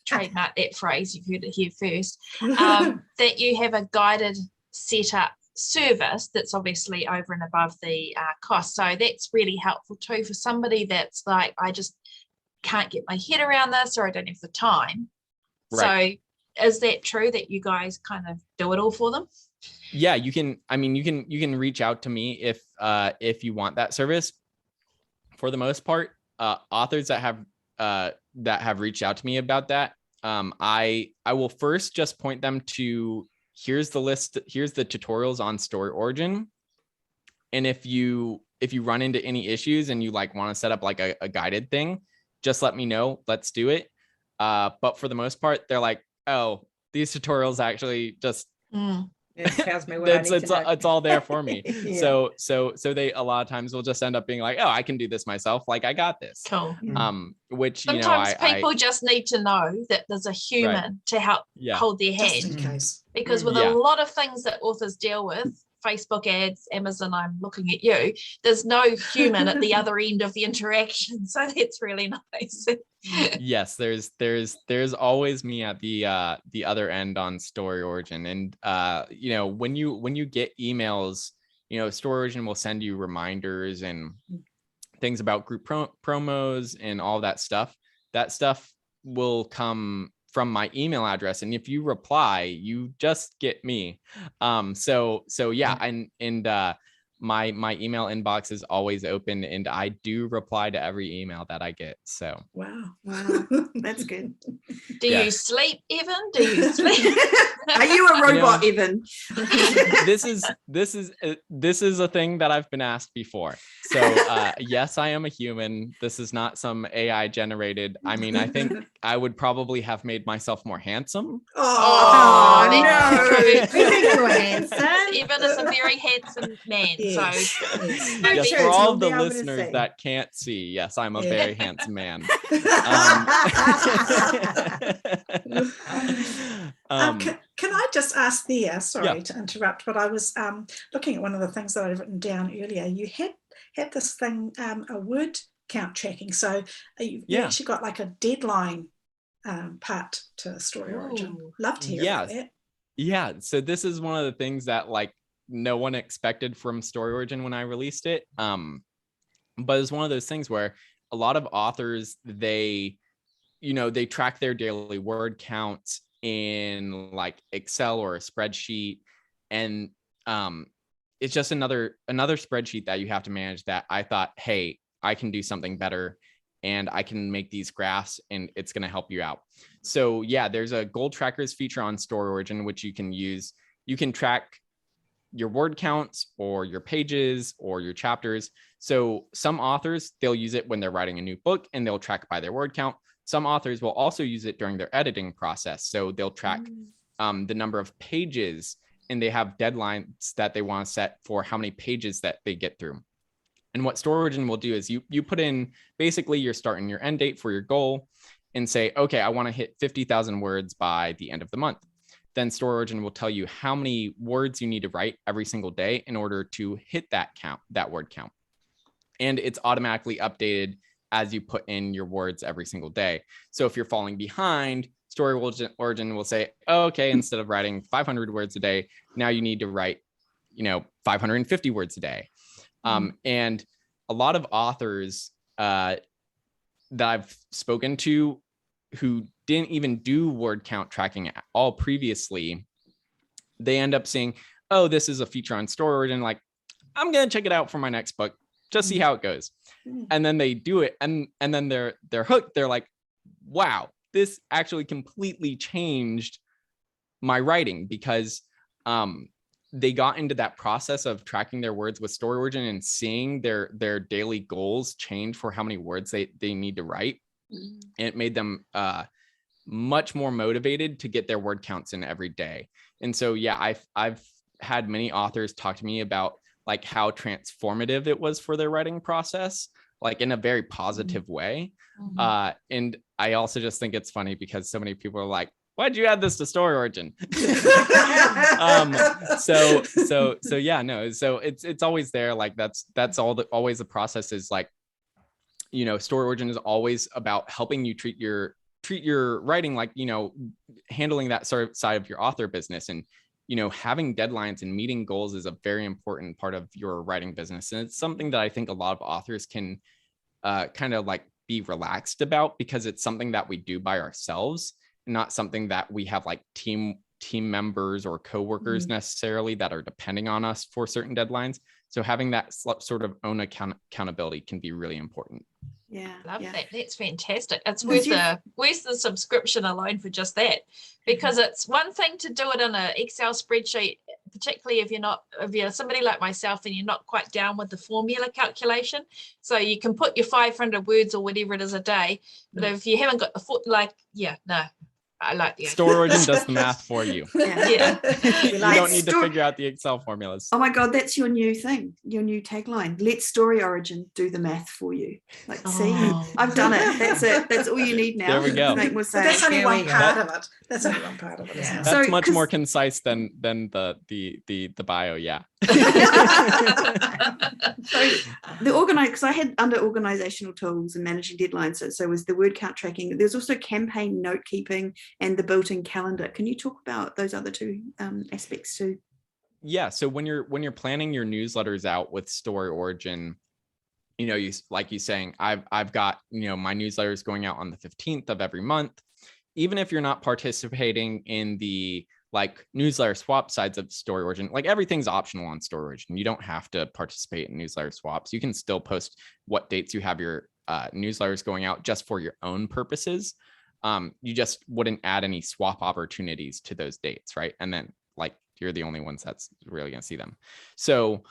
trademark that phrase, you've heard it here first, that you have a guided setup service that's obviously over and above the cost. So that's really helpful too for somebody that's like, I just can't get my head around this, or I don't have the time. Right. So is that true that you guys kind of do it all for them? Yeah, you can reach out to me if you want that service. For the most part, authors that have reached out to me about that, I will first just point them to, here's the list, here's the tutorials on StoryOrigin. And if you run into any issues and you like want to set up like a guided thing, just let me know. Let's do it. But for the most part, they're like, oh, these tutorials actually just It tells me what I need to know. It's all there for me. Yeah. So they a lot of times will just end up being like, oh, I can do this myself. Like, I got this. Cool. Which, Sometimes people just need to know that there's a human to help hold their hand. Just in case. Because with a lot of things that authors deal with, Facebook ads, Amazon, I'm looking at you, there's no human at the other end of the interaction. So that's really nice. Yes, there's always me at the other end on StoryOrigin. And you know, when you get emails, you know, StoryOrigin will send you reminders and things about group promos and all that stuff. That stuff will come from my email address, and if you reply, you just get me. So yeah, and my email inbox is always open, and I do reply to every email that I get. So Wow, that's good. Do you sleep, Evan? Do you sleep? Are you a robot, Evan? This is a thing that I've been asked before. So yes, I am a human. This is not some AI generated. I mean, I think I would probably have made myself more handsome. Oh, no. I think you're handsome. Evan is a very handsome man. Yes. So Yes, for all of the listeners that can't see, yes, I'm a very handsome man. Can I just ask there, sorry to interrupt, but I was looking at one of the things that I'd written down earlier. You had this thing, a word count tracking. So you actually got like a deadline part to StoryOrigin. Love to hear about that. Yeah, so this is one of the things that like no one expected from StoryOrigin when I released it. But it's one of those things where a lot of authors, they track their daily word counts in like Excel or a spreadsheet, and it's just another spreadsheet that you have to manage. That I thought, hey, I can do something better, and I can make these graphs, and it's going to help you out. So yeah, there's a goal trackers feature on StoryOrigin which you can use. You can track your word counts or your pages or your chapters. So some authors, they'll use it when they're writing a new book and they'll track by their word count. Some authors will also use it during their editing process. So they'll track the number of pages, and they have deadlines that they want to set for how many pages that they get through. And what StoryOrigin will do is you put in basically your start and your end date for your goal and say, okay, I want to hit 50,000 words by the end of the month. Then StoryOrigin will tell you how many words you need to write every single day in order to hit that word count. And it's automatically updated as you put in your words every single day. So if you're falling behind, StoryOrigin will say, oh, okay, instead of writing 500 words a day, now you need to write, 550 words a day. And a lot of authors that I've spoken to who didn't even do word count tracking at all previously, they end up saying, oh, this is a feature on StoryOrigin. Like, I'm going to check it out for my next book, just see how it goes. And then they do it. And then they're hooked. They're like, wow, this actually completely changed my writing, because they got into that process of tracking their words with StoryOrigin and seeing their daily goals change for how many words they need to write. And it made them much more motivated to get their word counts in every day. And so, yeah, I've had many authors talk to me about like how transformative it was for their writing process, like in a very positive way. And I also just think it's funny because so many people are like, why'd you add this to StoryOrigin? So yeah, no. So it's always there. Like that's always the process is like, StoryOrigin is always about helping you treat your writing like, handling that sort of side of your author business. And, having deadlines and meeting goals is a very important part of your writing business. And it's something that I think a lot of authors can kind of like be relaxed about, because it's something that we do by ourselves, not something that we have like team members or coworkers necessarily that are depending on us for certain deadlines. So having that sort of own accountability can be really important. Yeah, love that. That's fantastic. It's worth the subscription alone for just that, because it's one thing to do it in an Excel spreadsheet, particularly if you're somebody like myself and you're not quite down with the formula calculation. So you can put your 500 words or whatever it is a day, but if you haven't got the foot, no. I like the idea. StoryOrigin does the math for you. Yeah. You don't need to figure out the Excel formulas. Oh my God, that's your new thing, your new tagline. Let StoryOrigin do the math for you. Like, see, I've done it. That's it. That's all you need now. There we go. Make more But sales. that's only There we one go. part of it. That's only one part of it, isn't it? So- That's much 'cause- more concise than the bio. Yeah. The organize, because I had under organizational tools and managing deadlines, so was the word count tracking. There's also campaign note keeping and the built-in calendar. Can you talk about those other two aspects too? Yeah. So when you're planning your newsletters out with StoryOrigin, you know, like you saying, I've got, you know, my newsletters going out on the 15th of every month. Even if you're not participating in the like newsletter swap sides of StoryOrigin, like everything's optional on StoryOrigin. You don't have to participate in newsletter swaps. You can still post what dates you have your newsletters going out just for your own purposes. You just wouldn't add any swap opportunities to those dates, right? And then like you're the only ones that's really going to see them. So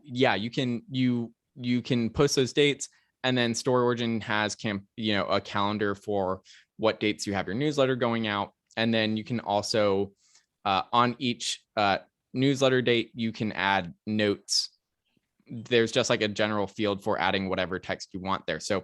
yeah, you can post those dates, and then StoryOrigin has a calendar for what dates you have your newsletter going out. And then you can also on each newsletter date, you can add notes. There's just like a general field for adding whatever text you want there. So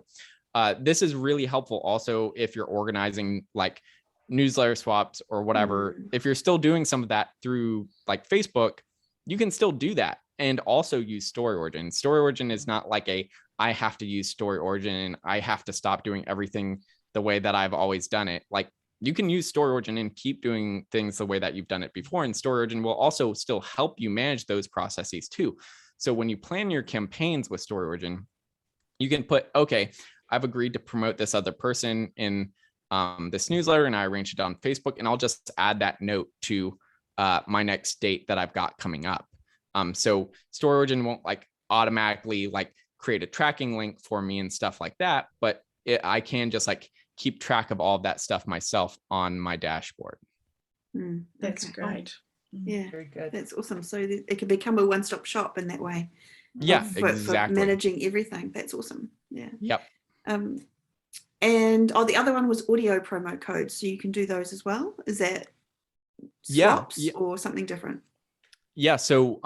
this is really helpful also if you're organizing like newsletter swaps or whatever. If you're still doing some of that through like Facebook, you can still do that and also use StoryOrigin. StoryOrigin is not like I have to use StoryOrigin and I have to stop doing everything the way that I've always done it. Like you can use StoryOrigin and keep doing things the way that you've done it before. And StoryOrigin will also still help you manage those processes too. So when you plan your campaigns with StoryOrigin, you can put, okay, I've agreed to promote this other person in this newsletter and I arranged it on Facebook, and I'll just add that note to my next date that I've got coming up. So StoryOrigin won't like automatically like create a tracking link for me and stuff like that, but I can just like keep track of all of that stuff myself on my dashboard. That's Okay. great. Yeah, Very good. that's awesome. So it can become a one-stop shop in that way. Yeah, for exactly. managing everything. That's awesome. Yeah. Yep. And the other one was audio promo codes. So you can do those as well. Is that swaps or something different? Yeah. So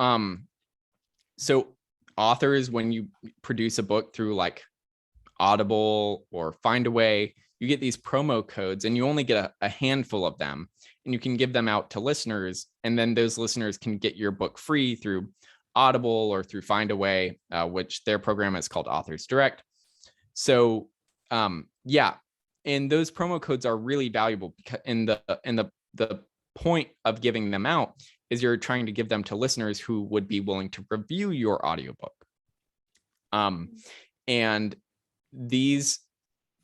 so authors, when you produce a book through like Audible or Findaway, you get these promo codes and you only get a handful of them, and you can give them out to listeners, and then those listeners can get your book free through Audible or through Findaway, which their program is called Authors Direct. So yeah, and those promo codes are really valuable because the point of giving them out is you're trying to give them to listeners who would be willing to review your audiobook. And these,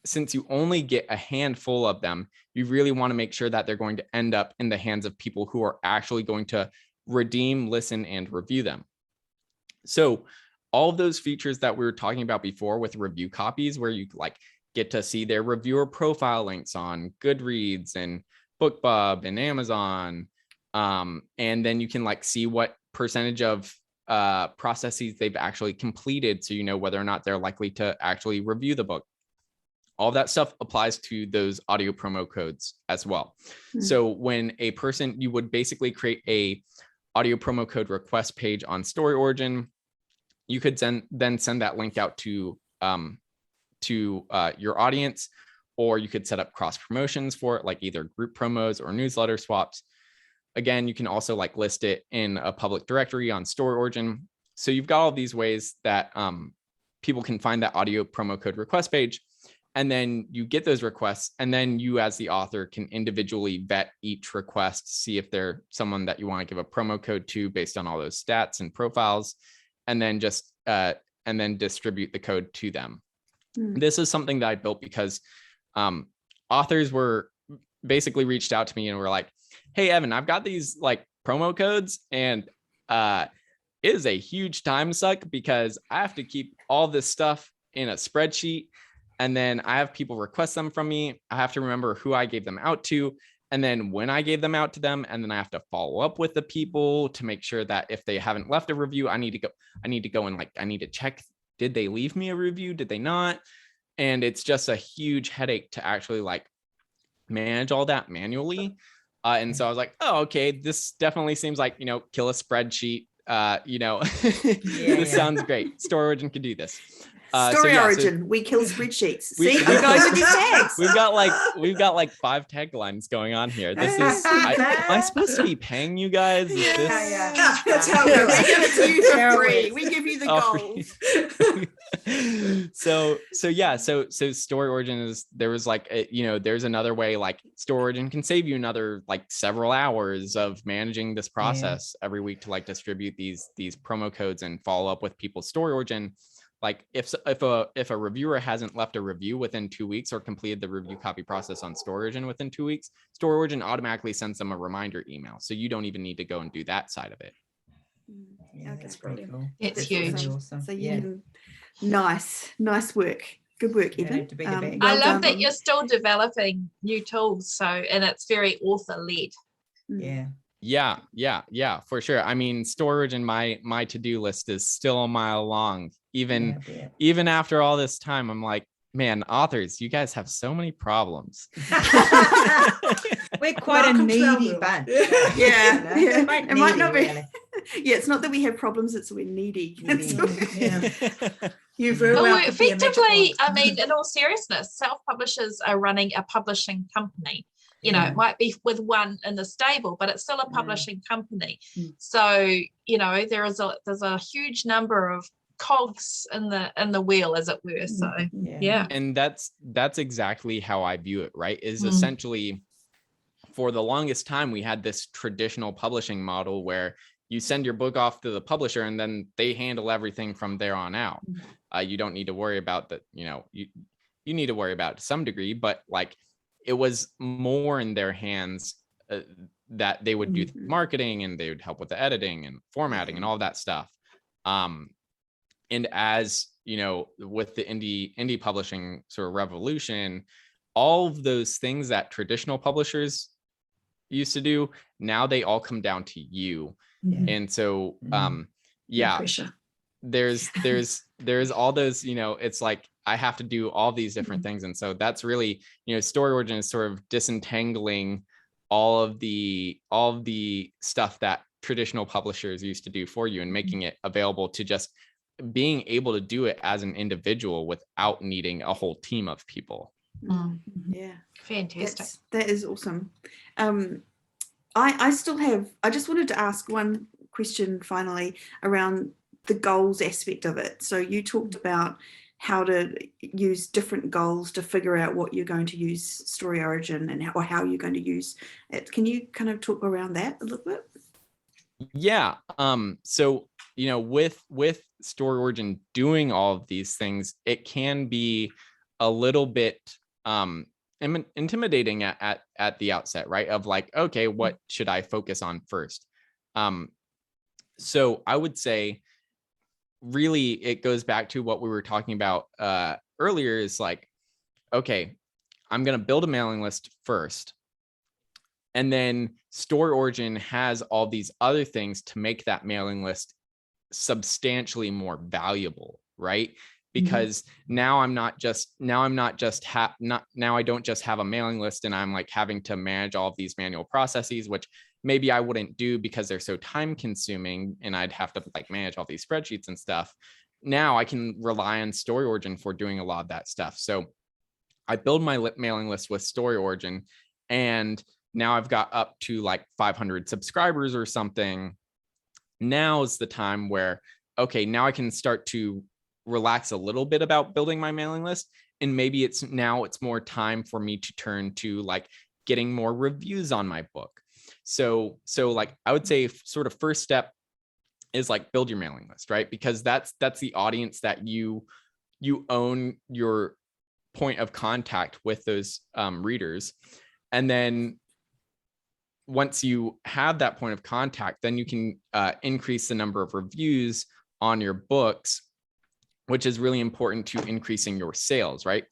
since you only get a handful of them, you really want to make sure that they're going to end up in the hands of people who are actually going to redeem, listen, and review them. So all of those features that we were talking about before with review copies, where you like get to see their reviewer profile links on Goodreads and BookBub and Amazon. And then you can like see what percentage of processes they've actually completed, so you know whether or not they're likely to actually review the book. All that stuff applies to those audio promo codes as well. So when a person, you would basically create a audio promo code request page on StoryOrigin. You could then send that link out to your audience, or you could set up cross promotions for it, like either group promos or newsletter swaps. Again, you can also like list it in a public directory on StoryOrigin. So you've got all these ways that people can find that audio promo code request page, and then you get those requests, and then you as the author can individually vet each request, see if they're someone that you want to give a promo code to based on all those stats and profiles, and then just and then distribute the code to them. This is something that I built because authors were basically reached out to me and were like, hey, Evan, I've got these like promo codes, and it is a huge time suck because I have to keep all this stuff in a spreadsheet. And then I have people request them from me. I have to remember who I gave them out to, and then when I gave them out to them, and then I have to follow up with the people to make sure that if they haven't left a review, I need to go and like, I need to check, did they leave me a review? Did they not? And it's just a huge headache to actually like manage all that manually. And so I was like, oh, okay, this definitely seems like, kill a spreadsheet. This sounds great. StoryOrigin can do this. StoryOrigin, we kill spreadsheets. See, I'm going with these tags. We've got like 5 taglines going on here. This is, am I supposed to be paying you guys? Is this... That's how it works. We give it to you for free. We give you the gold. So StoryOrigin there's another way, like StoryOrigin can save you another like several hours of managing this process every week to like distribute these promo codes and follow up with people. StoryOrigin, like if a reviewer hasn't left a review within 2 weeks or completed the review copy process on StoryOrigin within 2 weeks, StoryOrigin automatically sends them a reminder email. So you don't even need to go and do that side of it. Yeah, That's pretty cool. It's That's huge. Awesome. So nice work. Good work, Evan. I love that you're still developing new tools. So, and it's very author led. Yeah, for sure. I mean, StoryOrigin, my to-do list is still a mile long. Even after all this time, I'm like, man, authors, you guys have so many problems. We're quite a needy bunch. Yeah. It might not be. Really. Yeah, it's not that we have problems, it's we're needy. You very well could be a effectively, I mean, in all seriousness, self-publishers are running a publishing company. It might be with one in the stable, but it's still a publishing company. So, there's a huge number of cogs in the wheel, as it were. So and that's exactly how I view it, right? Is essentially, for the longest time we had this traditional publishing model where you send your book off to the publisher and then they handle everything from there on out. You don't need to worry about that. You need to worry about it to some degree, but like it was more in their hands that they would do the marketing and they would help with the editing and formatting and all that stuff. And as with the indie publishing sort of revolution, all of those things that traditional publishers used to do, now they all come down to you. And so there's all those, it's like I have to do all these different things. And so that's really, StoryOrigin is sort of disentangling all of the stuff that traditional publishers used to do for you and making it available to just being able to do it as an individual without needing a whole team of people. Yeah, fantastic. That is awesome. I just wanted to ask one question finally around the goals aspect of it. So you talked about how to use different goals to figure out what you're going to use StoryOrigin and how you're going to use it. Can you kind of talk around that a little bit? Yeah. So, with StoryOrigin doing all of these things, it can be a little bit intimidating at the outset, right? Of like, okay, what should I focus on first? So I would say, really, it goes back to what we were talking about earlier, is like, okay, I'm going to build a mailing list first. And then StoryOrigin has all these other things to make that mailing list substantially more valuable, right? Because now I don't just have a mailing list and I'm like having to manage all of these manual processes, which maybe I wouldn't do because they're so time consuming and I'd have to like manage all these spreadsheets and stuff. Now I can rely on StoryOrigin for doing a lot of that stuff. So I build my mailing list with StoryOrigin, and now I've got up to like 500 subscribers or something. Now is the time where, okay, now I can start to relax a little bit about building my mailing list. And maybe it's more time for me to turn to like getting more reviews on my book. So like I would say sort of first step is like build your mailing list, right? Because that's the audience that you own your point of contact with those readers. And then once you have that point of contact, then you can increase the number of reviews on your books, which is really important to increasing your sales, right?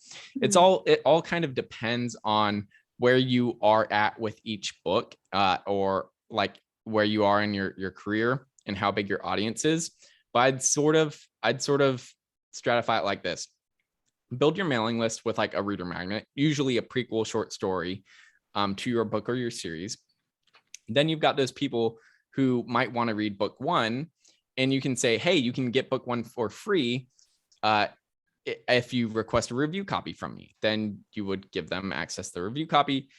It all kind of depends on where you are at with each book, or like where you are in your career and how big your audience is. But I'd sort of stratify it like this. build your mailing list with like a reader magnet, usually a prequel short story to your book or your series. Then you've got those people who might want to read book 1, and you can say, hey, you can get book 1 for free if you request a review copy from me. Then you would give them access to the review copy.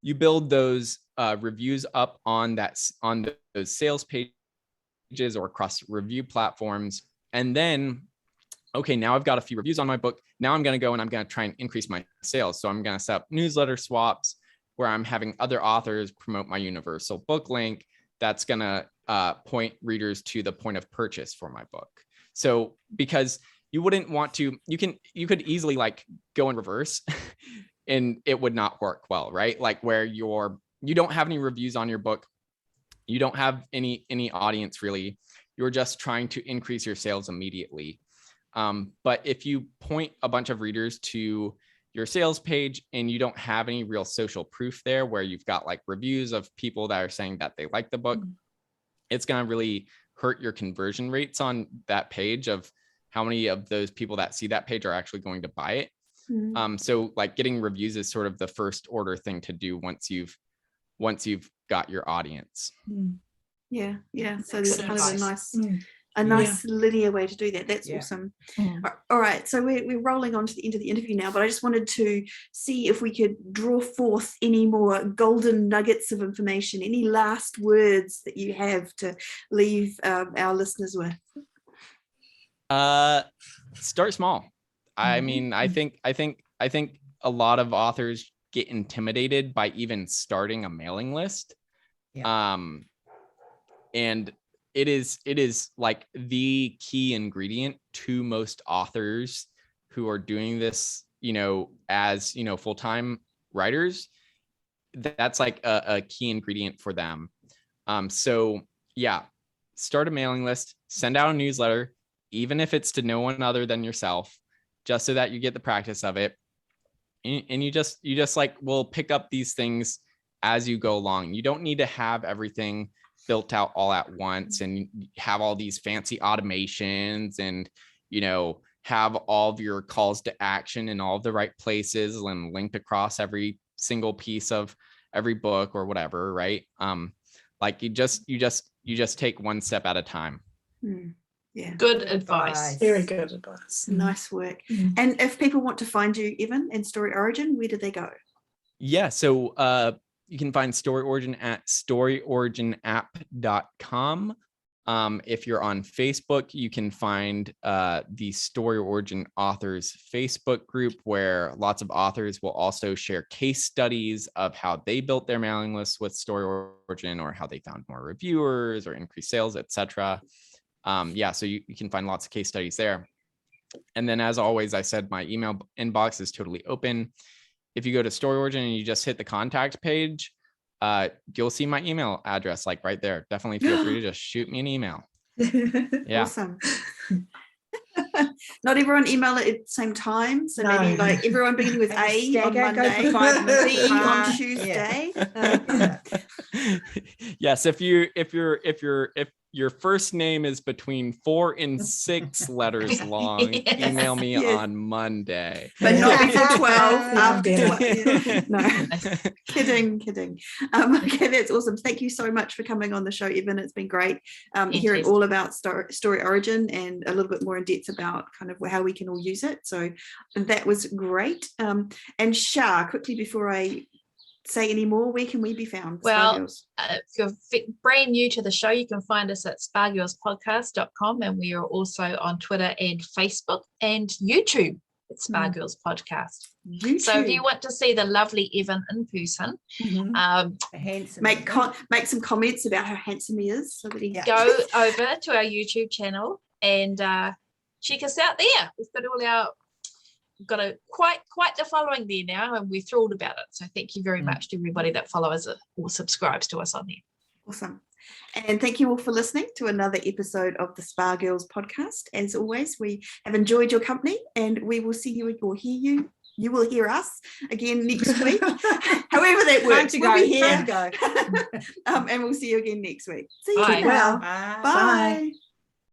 You build those reviews up on those sales pages or across review platforms. And then, okay, now I've got a few reviews on my book. Now I'm going to go and I'm going to try and increase my sales. So I'm going to set up newsletter swaps where I'm having other authors promote my universal book link. That's going to point readers to the point of purchase for my book. So because you wouldn't want to, you could easily like go in reverse and it would not work well, right? Like where you don't have any reviews on your book. You don't have any audience really. You're just trying to increase your sales immediately. But if you point a bunch of readers to your sales page and you don't have any real social proof there where you've got like reviews of people that are saying that they like the book, it's going to really hurt your conversion rates on that page of how many of those people that see that page are actually going to buy it. So like getting reviews is sort of the first order thing to do once you've got your audience. Yeah. So there's kind of a Yeah. nice linear way to do that. That's awesome. All right, so we're rolling on to the end of the interview now, but I just wanted to see if we could draw forth any more golden nuggets of information, any last words that you have to leave our listeners with. Start small. I mean, I think a lot of authors get intimidated by even starting a mailing list. And it is like the key ingredient to most authors who are doing this, as, full-time writers. That's like a key ingredient for them. So yeah, start a mailing list, send out a newsletter, even if it's to no one other than yourself, just so that you get the practice of it. And you just like will pick up these things as you go along. You don't need to have everything built out all at once and have all these fancy automations and, have all of your calls to action in all of the right places and linked across every single piece of every book or whatever. Right. Like you just take one step at a time. Yeah. Good advice. Very good advice. Nice work. And if people want to find you, Evan, and StoryOrigin, where do they go? Yeah. So you can find StoryOrigin at StoryOriginApp.com. If you're on Facebook, you can find the StoryOrigin authors Facebook group, where lots of authors will also share case studies of how they built their mailing lists with StoryOrigin, or how they found more reviewers or increased sales, etc. So you can find lots of case studies there. And then, as always, I said my email inbox is totally open. If you go to StoryOrigin and you just hit the contact page, you'll see my email address like right there. Definitely feel free to just shoot me an email. Yeah. Awesome. Not everyone email it at the same time. So maybe like everyone beginning with A on Monday, B on Tuesday. Yes, if your first name is between 4 and 6 letters long, email me on Monday. But not before 12, after 12. No, kidding. Okay, that's awesome. Thank you so much for coming on the show, Evan. It's been great hearing all about StoryOrigin and a little bit more in depth about kind of how we can all use it. So that was great. And Shah, quickly before I say any more, where can we be found? Well, if you're brand new to the show, you can find us at spargirlspodcast.com, and we are also on Twitter and Facebook and YouTube. It's Spargirls Podcast. YouTube. So if you want to see the lovely Evan in person, make some comments about how handsome he is, so that he go over to our YouTube channel and check us out there. We've got quite the following there now, and we're thrilled about it. So thank you very much to everybody that follows it or subscribes to us on there. Awesome. And thank you all for listening to another episode of the Spa Girls podcast. As always, we have enjoyed your company, and we will see you or hear you. You will hear us again next week. However that works, we'll be here. And we'll see you again next week. See you now. Bye. Bye.